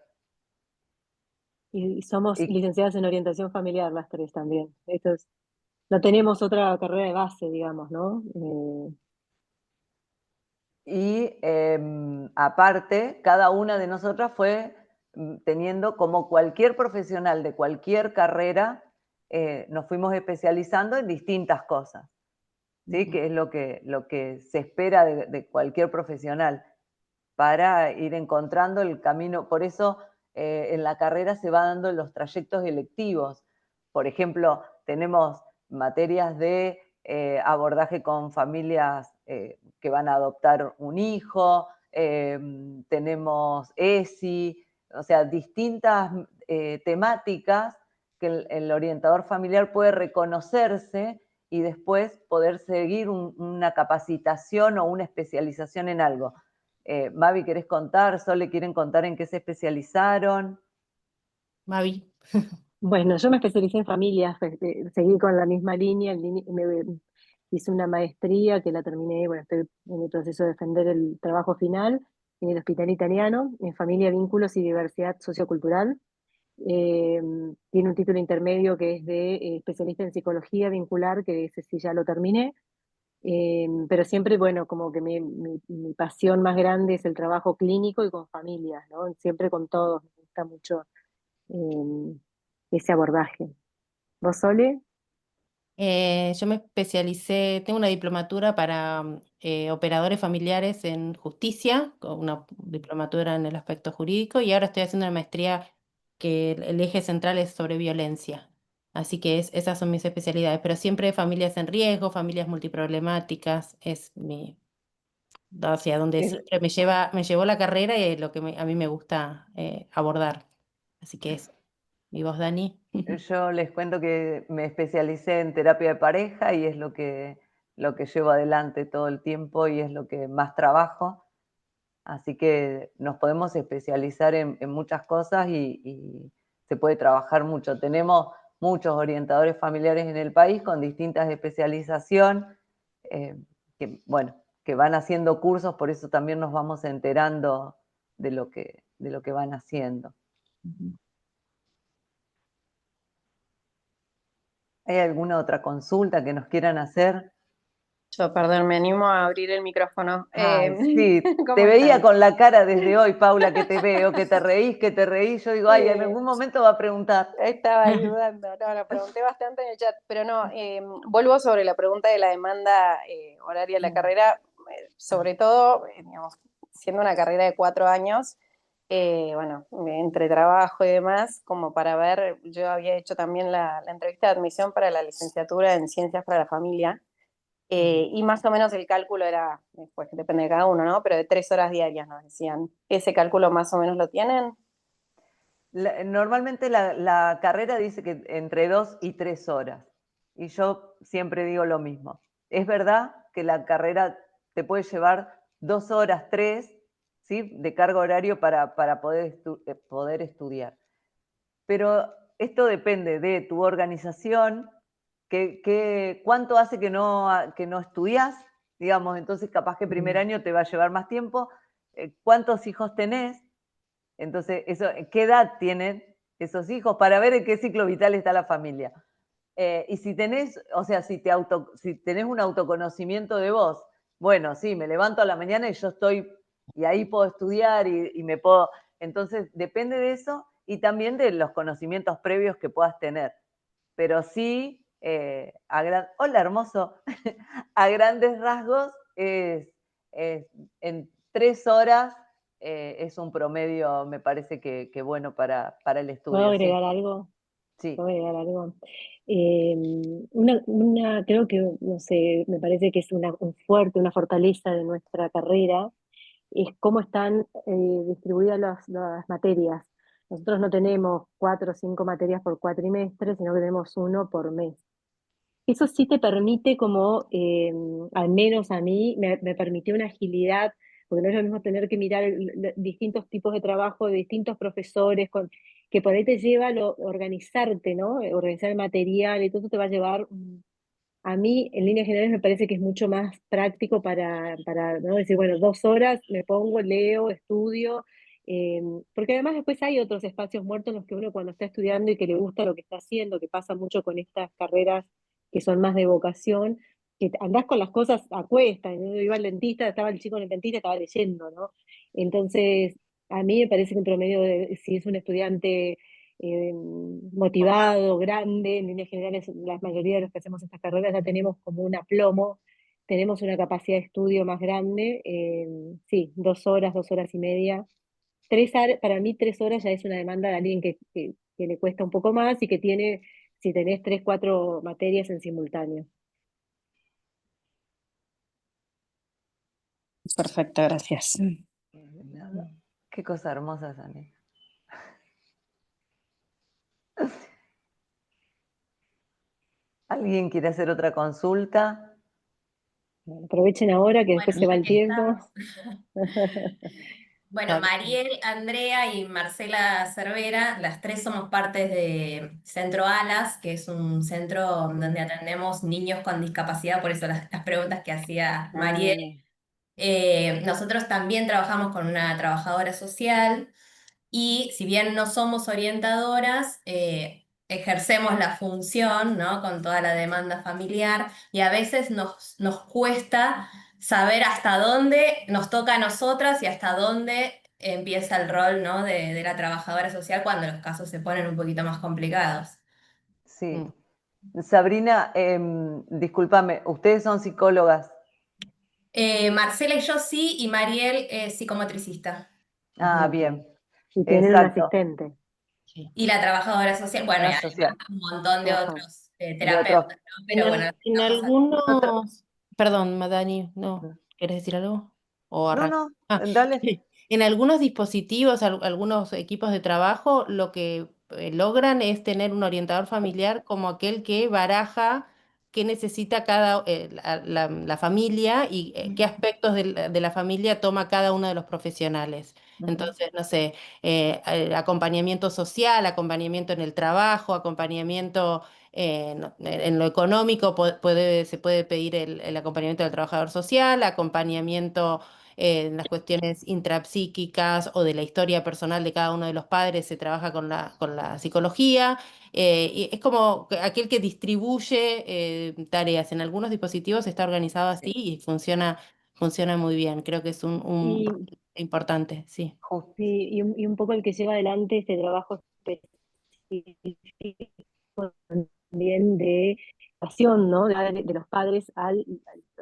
C: Y somos licenciadas en orientación familiar las 3 también. No tenemos otra carrera de base, digamos, ¿no?
B: Aparte, cada una de nosotras fue teniendo, como cualquier profesional de cualquier carrera, nos fuimos especializando en distintas cosas, ¿sí? Que es lo que se espera de cualquier profesional para ir encontrando el camino. Por eso en la carrera se van dando los trayectos electivos. Por ejemplo, tenemos materias de abordaje con familias que van a adoptar un hijo, tenemos ESI, o sea, distintas temáticas que el orientador familiar puede reconocerse y después poder seguir una capacitación o una especialización en algo. Mavi, ¿querés contar? Sole, ¿quieren contar en qué se especializaron?
A: Mavi.
C: Bueno, yo me especialicé en familias, seguí con la misma línea, hice una maestría que la terminé, bueno, estoy en el proceso de defender el trabajo final en el Hospital Italiano, en Familia, Vínculos y Diversidad Sociocultural. Tiene un título intermedio que es de especialista en psicología vincular, que ese sí ya lo terminé. Pero siempre, bueno, como que mi pasión más grande es el trabajo clínico y con familias, ¿no? Siempre con todos, me gusta mucho ese abordaje. ¿Vos, Sole?
A: Yo me especialicé, tengo una diplomatura para operadores familiares en justicia, con una diplomatura en el aspecto jurídico, y ahora estoy haciendo una maestría que el eje central es sobre violencia. Así que esas son mis especialidades, pero siempre familias en riesgo, familias multiproblemáticas, es hacia donde siempre me llevó la carrera y lo que a mí me gusta abordar. Así que eso. ¿Y vos, Dani?
B: Yo les cuento que me especialicé en terapia de pareja y es lo que llevo adelante todo el tiempo y es lo que más trabajo. Así que nos podemos especializar en muchas cosas y se puede trabajar mucho. Tenemos muchos orientadores familiares en el país con distintas especializaciones que van haciendo cursos, por eso también nos vamos enterando de lo que van haciendo. ¿Hay alguna otra consulta que nos quieran hacer?
D: Yo, perdón, me animo a abrir el micrófono.
B: Ay, sí,
D: ¿Cómo
B: te veía
D: están?
B: con la cara desde hoy, Paula, que te veo, que te reís. Yo digo, ay, en
D: Sí,
B: algún momento va a preguntar.
D: estaba ahí dudando. No, lo pregunté bastante en el chat, pero no, vuelvo sobre la pregunta de la demanda horaria de la carrera, sobre todo, digamos, siendo una carrera de 4 años, bueno, entre trabajo y demás, como para ver, yo había hecho también la entrevista de admisión para la licenciatura en Ciencias para la Familia. Y más o menos el cálculo era, después depende de cada uno, ¿no? Pero de 3 horas diarias nos decían. ¿Ese cálculo más o menos lo tienen?
B: Normalmente la carrera dice que entre 2 y 3 horas. Y yo siempre digo lo mismo. Es verdad que la carrera te puede llevar 2 horas, 3, ¿sí? De carga horario para poder estudiar. pero esto depende de tu organización, cuánto hace que no estudias, digamos, entonces capaz que primer año te va a llevar más tiempo, cuántos hijos tenés, entonces, ¿qué edad tienen esos hijos? Para ver en qué ciclo vital está la familia. Y si tenés, o sea, si tenés un autoconocimiento de vos, bueno, sí, me levanto a la mañana y yo estoy, y ahí puedo estudiar y me puedo, entonces depende de eso y también de los conocimientos previos que puedas tener. Pero sí, hola hermoso, a grandes rasgos en 3 horas es un promedio, me parece que bueno para el
C: ¿Puedo
B: estudio, sí.
C: agregar algo?
B: Sí.
C: ¿Puedo agregar algo? Creo que, no sé, me parece que es una fortaleza de nuestra carrera, es cómo están distribuidas las materias. Nosotros no tenemos 4 o 5 materias por cuatrimestre, sino que tenemos uno por mes. Eso sí te permite como, al menos a mí, me permitió una agilidad, porque no es lo mismo tener que mirar distintos tipos de trabajo de distintos profesores, que por ahí te lleva organizarte, ¿no? Organizar el material y todo eso te va a llevar, a mí, en líneas generales, me parece que es mucho más práctico para ¿no? Decir, bueno, 2 horas me pongo, leo, estudio, porque además después hay otros espacios muertos en los que uno cuando está estudiando y que le gusta lo que está haciendo, que pasa mucho con estas carreras que son más de vocación, que andás con las cosas a cuestas, ¿no? Yo iba al dentista, estaba el chico en el dentista, estaba leyendo, ¿no? Entonces, a mí me parece que en promedio, si es un estudiante motivado, grande, en líneas generales, la mayoría de los que hacemos estas carreras ya tenemos como un aplomo, tenemos una capacidad de estudio más grande, sí, 2 horas, 2 horas y media. Para mí 3 horas ya es una demanda de alguien que le cuesta un poco más y que tiene, si tenés 3, 4 materias en simultáneo.
E: Perfecto, gracias.
B: Nada. Qué cosa hermosa, Sani. ¿Alguien quiere hacer otra consulta?
C: Bueno, aprovechen ahora que después
F: Bueno,
C: se va
F: ya
C: el
F: que
C: tiempo.
F: estamos. Bueno, Mariel, Andrea y Marcela Cervera, las tres somos partes de Centro Alas, que es un centro donde atendemos niños con discapacidad, por eso las preguntas que hacía Mariel. Nosotros también trabajamos con una trabajadora social. Y si bien no somos orientadoras, ejercemos la función, ¿no? Con toda la demanda familiar y a veces nos cuesta saber hasta dónde nos toca a nosotras y hasta dónde empieza el rol, ¿no? de la trabajadora social cuando los casos se ponen un poquito más complicados.
B: Sí. Sabrina, discúlpame, ustedes son psicólogas.
F: Marcela y yo sí, y Mariel es psicomotricista.
B: Ah, bien.
C: Y tienen un
B: Exacto.
C: asistente.
F: Y la trabajadora social, bueno, y
B: La social.
F: además un montón de
C: Ajá.
F: otros
B: De otros.
F: terapeutas, ¿no? Pero bueno,
A: En
F: estamos
A: algunos, perdón, Madani, ¿no? ¿Quieres decir algo? ¿O
B: No,
A: arranca?
B: no,
A: Ah,
B: dale.
A: en algunos dispositivos, algunos equipos de trabajo, lo que logran es tener un orientador familiar como aquel que baraja qué necesita la familia y qué aspectos de la familia toma cada uno de los profesionales. Entonces, no sé, acompañamiento social, acompañamiento en el trabajo, acompañamiento en lo económico, se puede pedir el acompañamiento del trabajador social, acompañamiento en las cuestiones intrapsíquicas o de la historia personal de cada uno de los padres, se trabaja con la psicología. Y es como aquel que distribuye tareas. En algunos dispositivos está organizado así y funciona muy bien. Creo que es un
C: Y,
A: importante, sí.
B: Justo.
C: y un poco el que lleva adelante este trabajo específico también de pasión, ¿no? De los padres a lo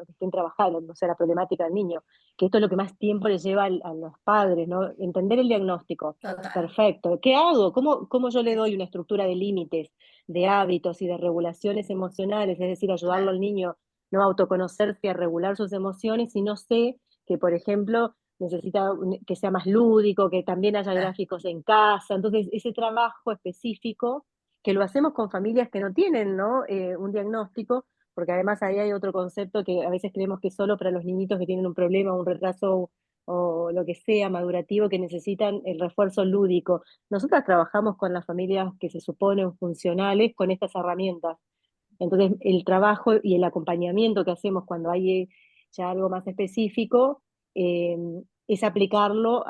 C: que estén trabajando, o sea, la problemática del niño, que esto es lo que más tiempo les lleva a los padres, ¿no? Entender el diagnóstico.
F: total.
C: Perfecto. ¿Qué hago? ¿Cómo yo le doy una estructura de límites, de hábitos y de regulaciones emocionales? Es decir, ayudarlo
F: Claro.
C: al niño no a autoconocerse y a regular sus emociones, si no sé que, por ejemplo, necesita que sea más lúdico, que también haya
F: Claro.
C: gráficos en casa. Entonces, ese trabajo específico que lo hacemos con familias que no tienen, ¿no? Un diagnóstico, porque además ahí hay otro concepto que a veces creemos que es solo para los niñitos que tienen un problema, un retraso o lo que sea madurativo que necesitan el refuerzo lúdico. Nosotras trabajamos con las familias que se suponen funcionales con estas herramientas. Entonces, el trabajo y el acompañamiento que hacemos cuando hay ya algo más específico eh, es aplicarlo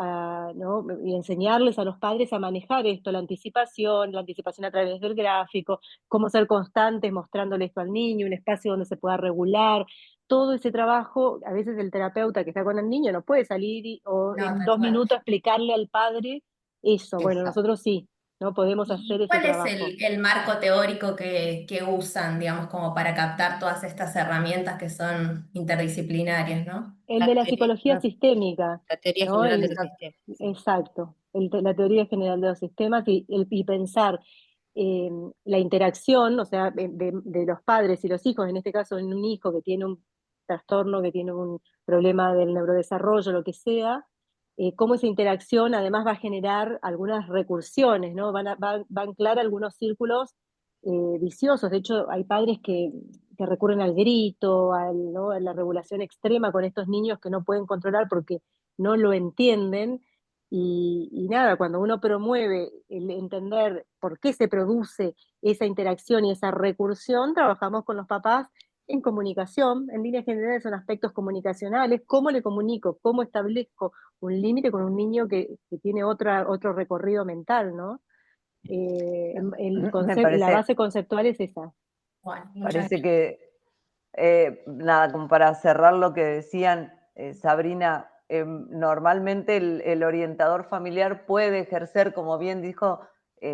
C: ¿no? Y enseñarles a los padres a manejar esto, la anticipación a través del gráfico, cómo ser constantes mostrándole esto al niño, un espacio donde se pueda regular. Todo ese trabajo, a veces el terapeuta que está con el niño no puede salir o
F: No,
C: en
F: tal
C: dos
F: cual.
C: minutos explicarle al padre eso. Bueno,
B: Exacto.
C: nosotros sí, ¿no? Podemos hacer
F: ¿Y
C: ese
F: cuál es
C: trabajo.
F: el marco teórico que usan, digamos, como para captar todas estas herramientas que son interdisciplinarias, ¿no?
C: El de la psicología
A: No,
C: sistémica,
A: la teoría
C: ¿no?
A: general de los
B: Exacto.
A: sistemas. Sí.
C: Exacto, la teoría general de los sistemas y pensar eh, la interacción, o sea, de los padres y los hijos, en este caso en un hijo que tiene un trastorno, que tiene un problema del neurodesarrollo, lo que sea, cómo esa interacción además va a generar algunas recursiones, ¿no? Va a anclar algunos círculos viciosos. De hecho, hay padres que recurren al grito, ¿no? A la regulación extrema con estos niños que no pueden controlar porque no lo entienden. Y nada, cuando uno promueve el entender por qué se produce esa interacción y esa recursión, trabajamos con los papás en comunicación, en líneas generales son aspectos comunicacionales, cómo le comunico, cómo establezco un límite con un niño que tiene otro recorrido mental, ¿no?
B: Me
C: La
B: parece,
C: base conceptual es esa.
F: Bueno, muchas
B: parece
F: gracias.
B: que, nada, como para cerrar lo que decían, Sabrina, normalmente el orientador familiar puede ejercer, como bien dijo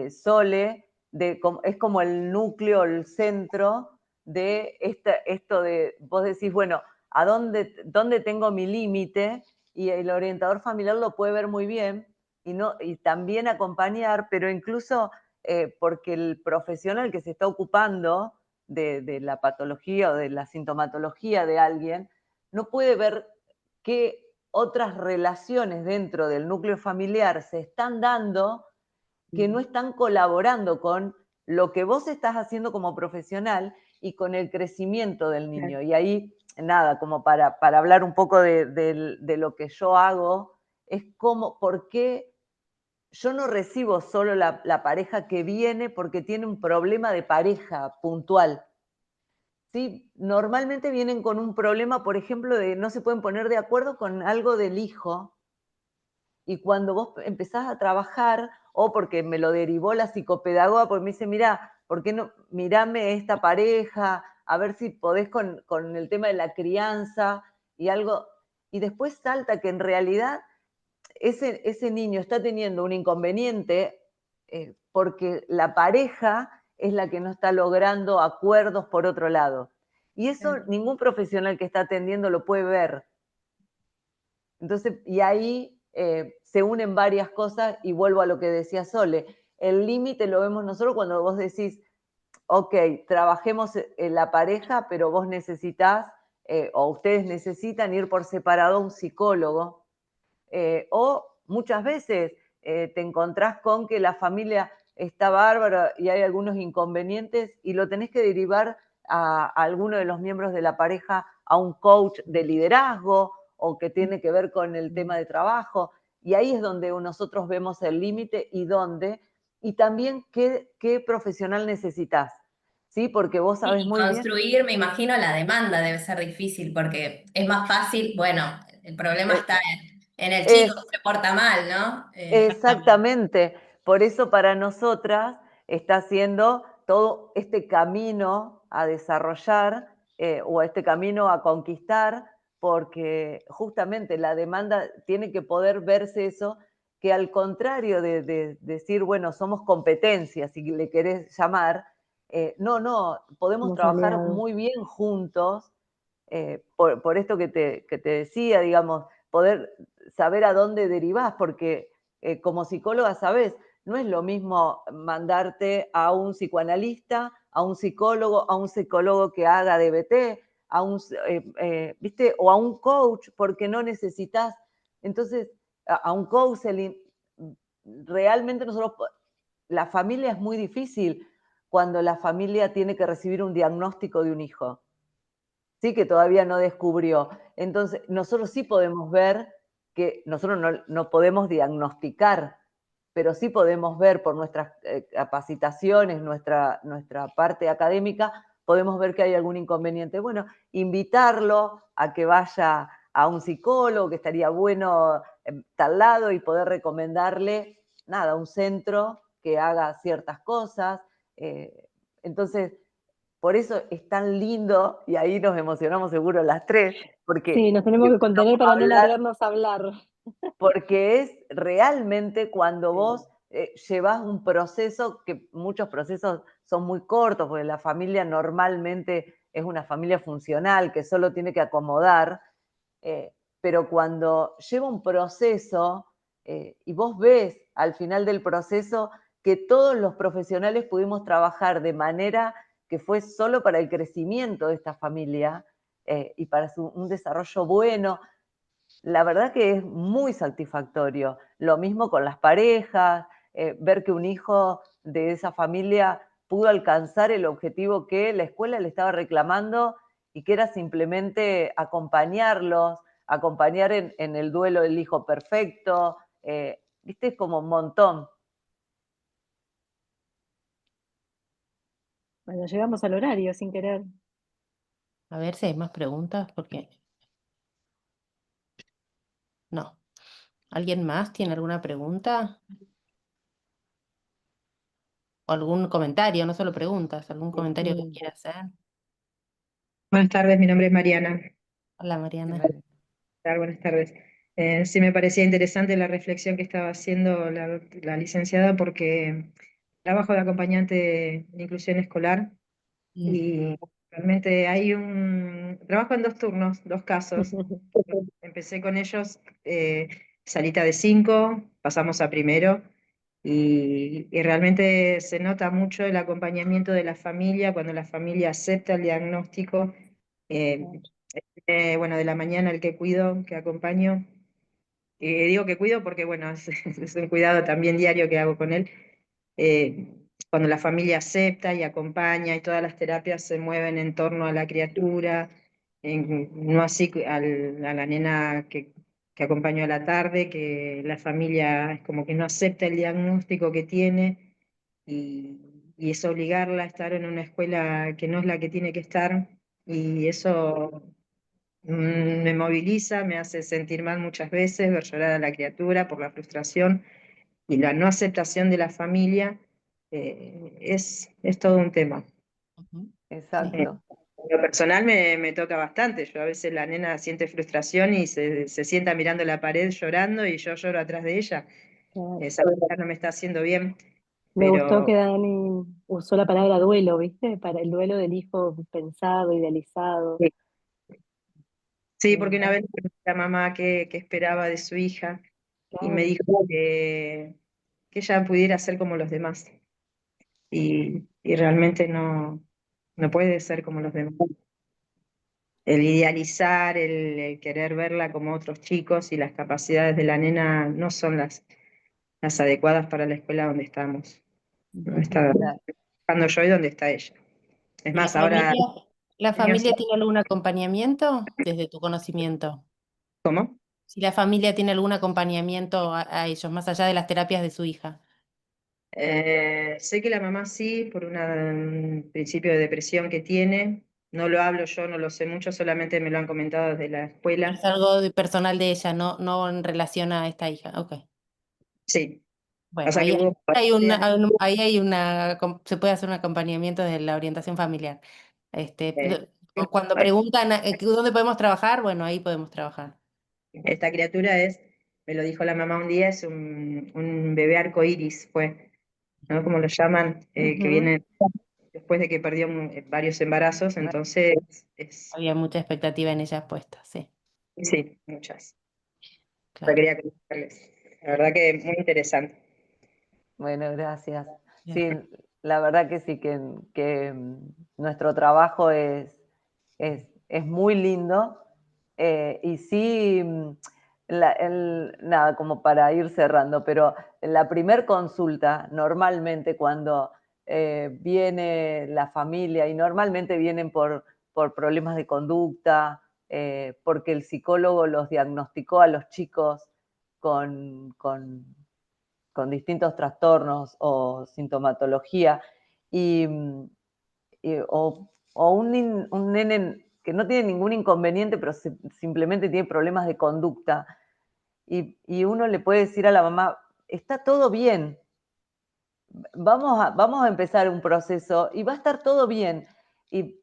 B: Sole, es como el núcleo, el centro de esto de, vos decís, bueno, ¿dónde tengo mi límite? Y el orientador familiar lo puede ver muy bien y también acompañar, pero incluso porque el profesional que se está ocupando de la patología o de la sintomatología de alguien, no puede ver qué otras relaciones dentro del núcleo familiar se están dando que no están colaborando con lo que vos estás haciendo como profesional y con el crecimiento del niño. Y ahí, nada, como para hablar un poco de lo que yo hago, es como, ¿por qué yo no recibo solo la pareja que viene porque tiene un problema de pareja puntual? ¿Sí? Normalmente vienen con un problema, por ejemplo, de no se pueden poner de acuerdo con algo del hijo. Y cuando vos empezás a trabajar, o porque me lo derivó la psicopedagoga, porque me dice, mira, ¿por qué no mirame esta pareja? A ver si podés con el tema de la crianza y algo. Y después salta que en realidad ese niño está teniendo un inconveniente porque la pareja es la que no está logrando acuerdos por otro lado. Y eso ningún profesional que está atendiendo lo puede ver. Entonces, y ahí se unen varias cosas y vuelvo a lo que decía Sole. El límite lo vemos nosotros cuando vos decís, ok, trabajemos en la pareja, pero vos necesitas, o ustedes necesitan ir por separado a un psicólogo. O muchas veces te encontrás con que la familia está bárbara y hay algunos inconvenientes y lo tenés que derivar a alguno de los miembros de la pareja a un coach de liderazgo o que tiene que ver con el tema de trabajo. Y ahí es donde nosotros vemos el límite y también qué profesional necesitas. ¿Sí? Porque vos sabés
F: Y
B: muy bien.
F: construir, me imagino, la demanda debe ser difícil porque es más fácil, bueno, el problema
B: eh,
F: está en el chico
B: es,
F: que se porta mal, ¿no?
A: Exactamente.
B: Exactamente. Por eso para nosotras está haciendo todo este camino a desarrollar o este camino a conquistar, porque justamente la demanda tiene que poder verse eso, que al contrario de decir, bueno, somos competencias, si le querés llamar, no, podemos
C: Somos
B: trabajar
C: aliados.
B: muy bien juntos, por esto que te decía, digamos, poder saber a dónde derivás, porque como psicóloga, sabes, no es lo mismo mandarte a un psicoanalista, a un psicólogo que haga DBT, ¿viste? O a un coach, porque no necesitas, entonces, a un counseling, realmente la familia es muy difícil cuando la familia tiene que recibir un diagnóstico de un hijo, ¿sí? Que todavía no descubrió. Entonces, nosotros sí podemos ver que nosotros no podemos diagnosticar, pero sí podemos ver por nuestras capacitaciones, nuestra parte académica, podemos ver que hay algún inconveniente. Bueno, invitarlo a que vaya a un psicólogo, que estaría bueno en tal lado, y poder recomendarle, nada, un centro que haga ciertas cosas. Entonces, por eso es tan lindo, y ahí nos emocionamos seguro las tres,
C: Sí,
B: porque
C: nos tenemos que contener para no largarnos a hablar.
B: porque es realmente cuando vos llevas un proceso, que muchos procesos son muy cortos, porque la familia normalmente es una familia funcional que solo tiene que acomodar, pero cuando lleva un proceso y vos ves al final del proceso que todos los profesionales pudimos trabajar de manera que fue solo para el crecimiento de esta familia y para un desarrollo bueno, la verdad que es muy satisfactorio. Lo mismo con las parejas, ver que un hijo de esa familia pudo alcanzar el objetivo que la escuela le estaba reclamando y que era simplemente acompañarlos, acompañar en el duelo del hijo perfecto. ¿Viste? Es como un montón.
C: Bueno, llegamos al horario sin querer.
A: A ver si hay más preguntas, porque no. ¿Alguien más tiene alguna pregunta? ¿O algún comentario? No solo preguntas, algún comentario que quiera hacer.
E: Buenas tardes, mi nombre es Mariana.
A: Hola, Mariana.
E: ¿Qué tal? Buenas tardes. Sí me parecía interesante la reflexión que estaba haciendo la licenciada porque trabajo de acompañante de inclusión escolar y realmente trabajo en 2 turnos, 2 casos. Empecé con ellos, salita de 5, pasamos a primero y realmente se nota mucho el acompañamiento de la familia cuando la familia acepta el diagnóstico. Eh, bueno, de la mañana el que cuido, que acompaño, digo que cuido porque, bueno, es un cuidado también diario que hago con él. Eh, Cuando la familia acepta y acompaña y todas las terapias se mueven en torno a la criatura, no así a la nena que acompaño a la tarde, que la familia es como que no acepta el diagnóstico que tiene y es obligarla a estar en una escuela que no es la que tiene que estar, y eso me moviliza, me hace sentir mal muchas veces, ver llorar a la criatura por la frustración y la no aceptación de la familia. Es todo un tema.
A: Ujú.
B: Exacto.
E: En lo personal me toca bastante. Yo a veces la nena siente frustración y se sienta mirando la pared llorando y yo lloro atrás de ella.
C: Claro.
E: Esa verdad no me está haciendo bien,
C: Me gustó
E: pero
C: que Dani usó la palabra duelo, ¿viste? Para el duelo del hijo pensado, idealizado.
E: sí, sí, porque
C: Eh,
E: una vez le pregunté a la mamá qué esperaba de su hija y me
C: claro.
E: dijo que ella pudiera ser como los demás. Y realmente no puede ser como los demás. El idealizar, el querer verla como otros chicos y las capacidades de la nena no son las adecuadas para la escuela donde estamos. No está
B: Claro.
E: cuando yo y donde está ella. Es
A: ¿Y
E: más, ahora
A: la
E: años
A: familia tiene algún acompañamiento desde tu conocimiento?
E: ¿cómo?
A: Si la familia tiene algún acompañamiento a ellos, más allá de las terapias de su hija.
E: Sé que la mamá sí, por un principio de depresión que tiene. No lo hablo yo, no lo sé mucho, solamente me lo han comentado desde la
A: Pero
E: escuela.
A: es algo personal de ella, no en relación a esta hija. Ok.
E: Sí, o
A: Bueno,
E: sea que hubo
A: ahí hay se puede hacer un acompañamiento de la orientación familiar.
E: eh,
A: Cuando preguntan dónde podemos trabajar, bueno, ahí podemos trabajar.
E: esta criatura me lo dijo la mamá un día, es un bebé arcoíris, fue, ¿no? Como lo llaman, que
C: Ujú.
E: viene después de que perdió varios embarazos, entonces
A: Había mucha expectativa en ella puesta, sí,
E: sí, muchas. Yo
A: claro.
E: quería comentarles. La verdad que muy interesante.
B: Bueno, gracias.
A: Bien.
B: Sí, la verdad que sí, que nuestro trabajo es muy lindo. Y sí, nada, como para ir cerrando, pero la primer consulta, normalmente cuando viene la familia, y normalmente vienen por problemas de conducta, porque el psicólogo los diagnosticó a los chicos con distintos trastornos o sintomatología, o un nene que no tiene ningún inconveniente, pero simplemente tiene problemas de conducta, y uno le puede decir a la mamá, está todo bien, vamos a empezar un proceso y va a estar todo bien. Y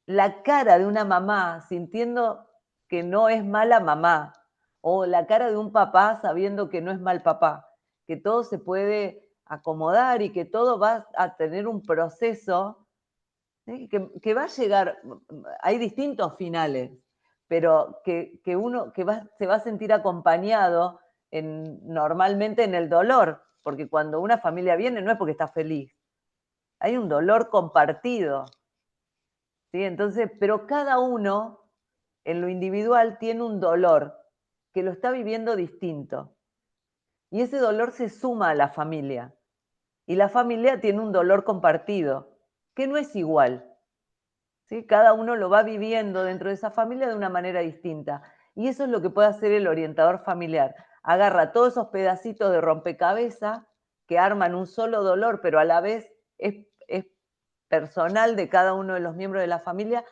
B: la cara de una mamá sintiendo que no es mala mamá, o la cara de un papá sabiendo que no es mal papá, que todo se puede acomodar y que todo va a tener un proceso, ¿sí? que va a llegar, hay distintos finales, pero que uno se va a sentir acompañado normalmente en el dolor, porque cuando una familia viene no es porque está feliz, hay un dolor compartido, ¿sí? Entonces, pero cada uno en lo individual tiene un dolor que lo está viviendo distinto, y ese dolor se suma a la familia, y la familia tiene un dolor compartido, que no es igual. ¿Sí? Cada uno lo va viviendo dentro de esa familia de una manera distinta. Y eso es lo que puede hacer el orientador familiar. Agarra todos esos pedacitos de rompecabezas que arman un solo dolor, pero a la vez es personal de cada uno de los miembros de la familia,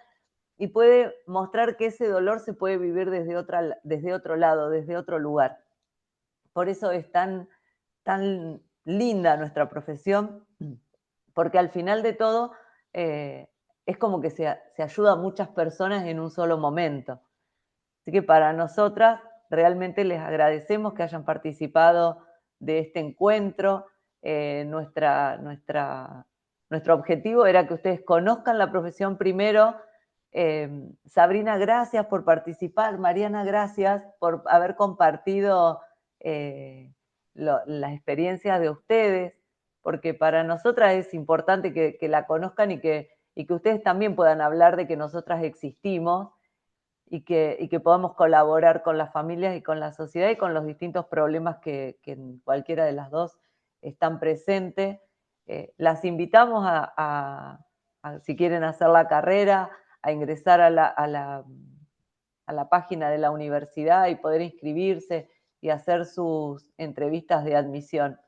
B: y puede mostrar que ese dolor se puede vivir desde otro lado, desde otro lugar. Por eso es tan linda nuestra profesión, porque al final de todo es como que se ayuda a muchas personas en un solo momento. Así que para nosotras realmente les agradecemos que hayan participado de este encuentro. Nuestro objetivo era que ustedes conozcan la profesión primero. Sabrina, gracias por participar. Mariana, gracias por haber compartido las experiencias de ustedes, porque para nosotras es importante que la conozcan y que ustedes también puedan hablar de que nosotras existimos y que podamos colaborar con las familias y con la sociedad y con los distintos problemas que en cualquiera de las dos están presentes. Las invitamos si quieren hacer la carrera, a ingresar a la página de la universidad y poder inscribirse y hacer sus entrevistas de admisión.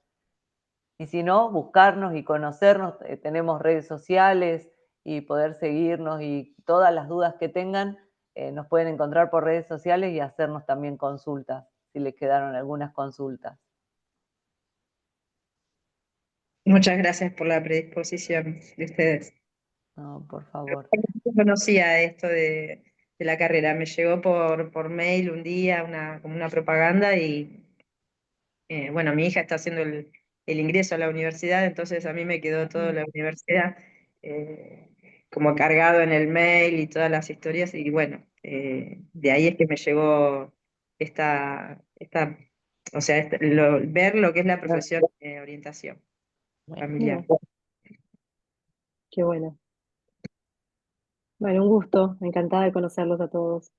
B: Y si no, buscarnos y conocernos. Tenemos redes sociales y poder seguirnos, y todas las dudas que tengan nos pueden encontrar por redes sociales y hacernos también consultas, si les quedaron algunas consultas.
E: Muchas gracias por la predisposición de ustedes.
B: No, por favor.
E: No conocía esto de la carrera, me llegó por mail un día como una propaganda, y bueno, mi hija está haciendo el ingreso a la universidad, entonces a mí me quedó toda la universidad como cargado en el mail y todas las historias, y bueno, de ahí es que me llegó o sea, ver lo que es la profesión de orientación familiar.
C: Qué bueno. Bueno, un gusto, encantada de conocerlos a todos.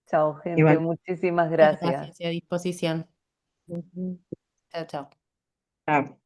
B: Chao, gente.
E: Igual.
B: Muchísimas
A: Muchas
B: gracias.
A: gracias y a disposición.
C: Ujú.
A: Chao, chao.
E: Chao.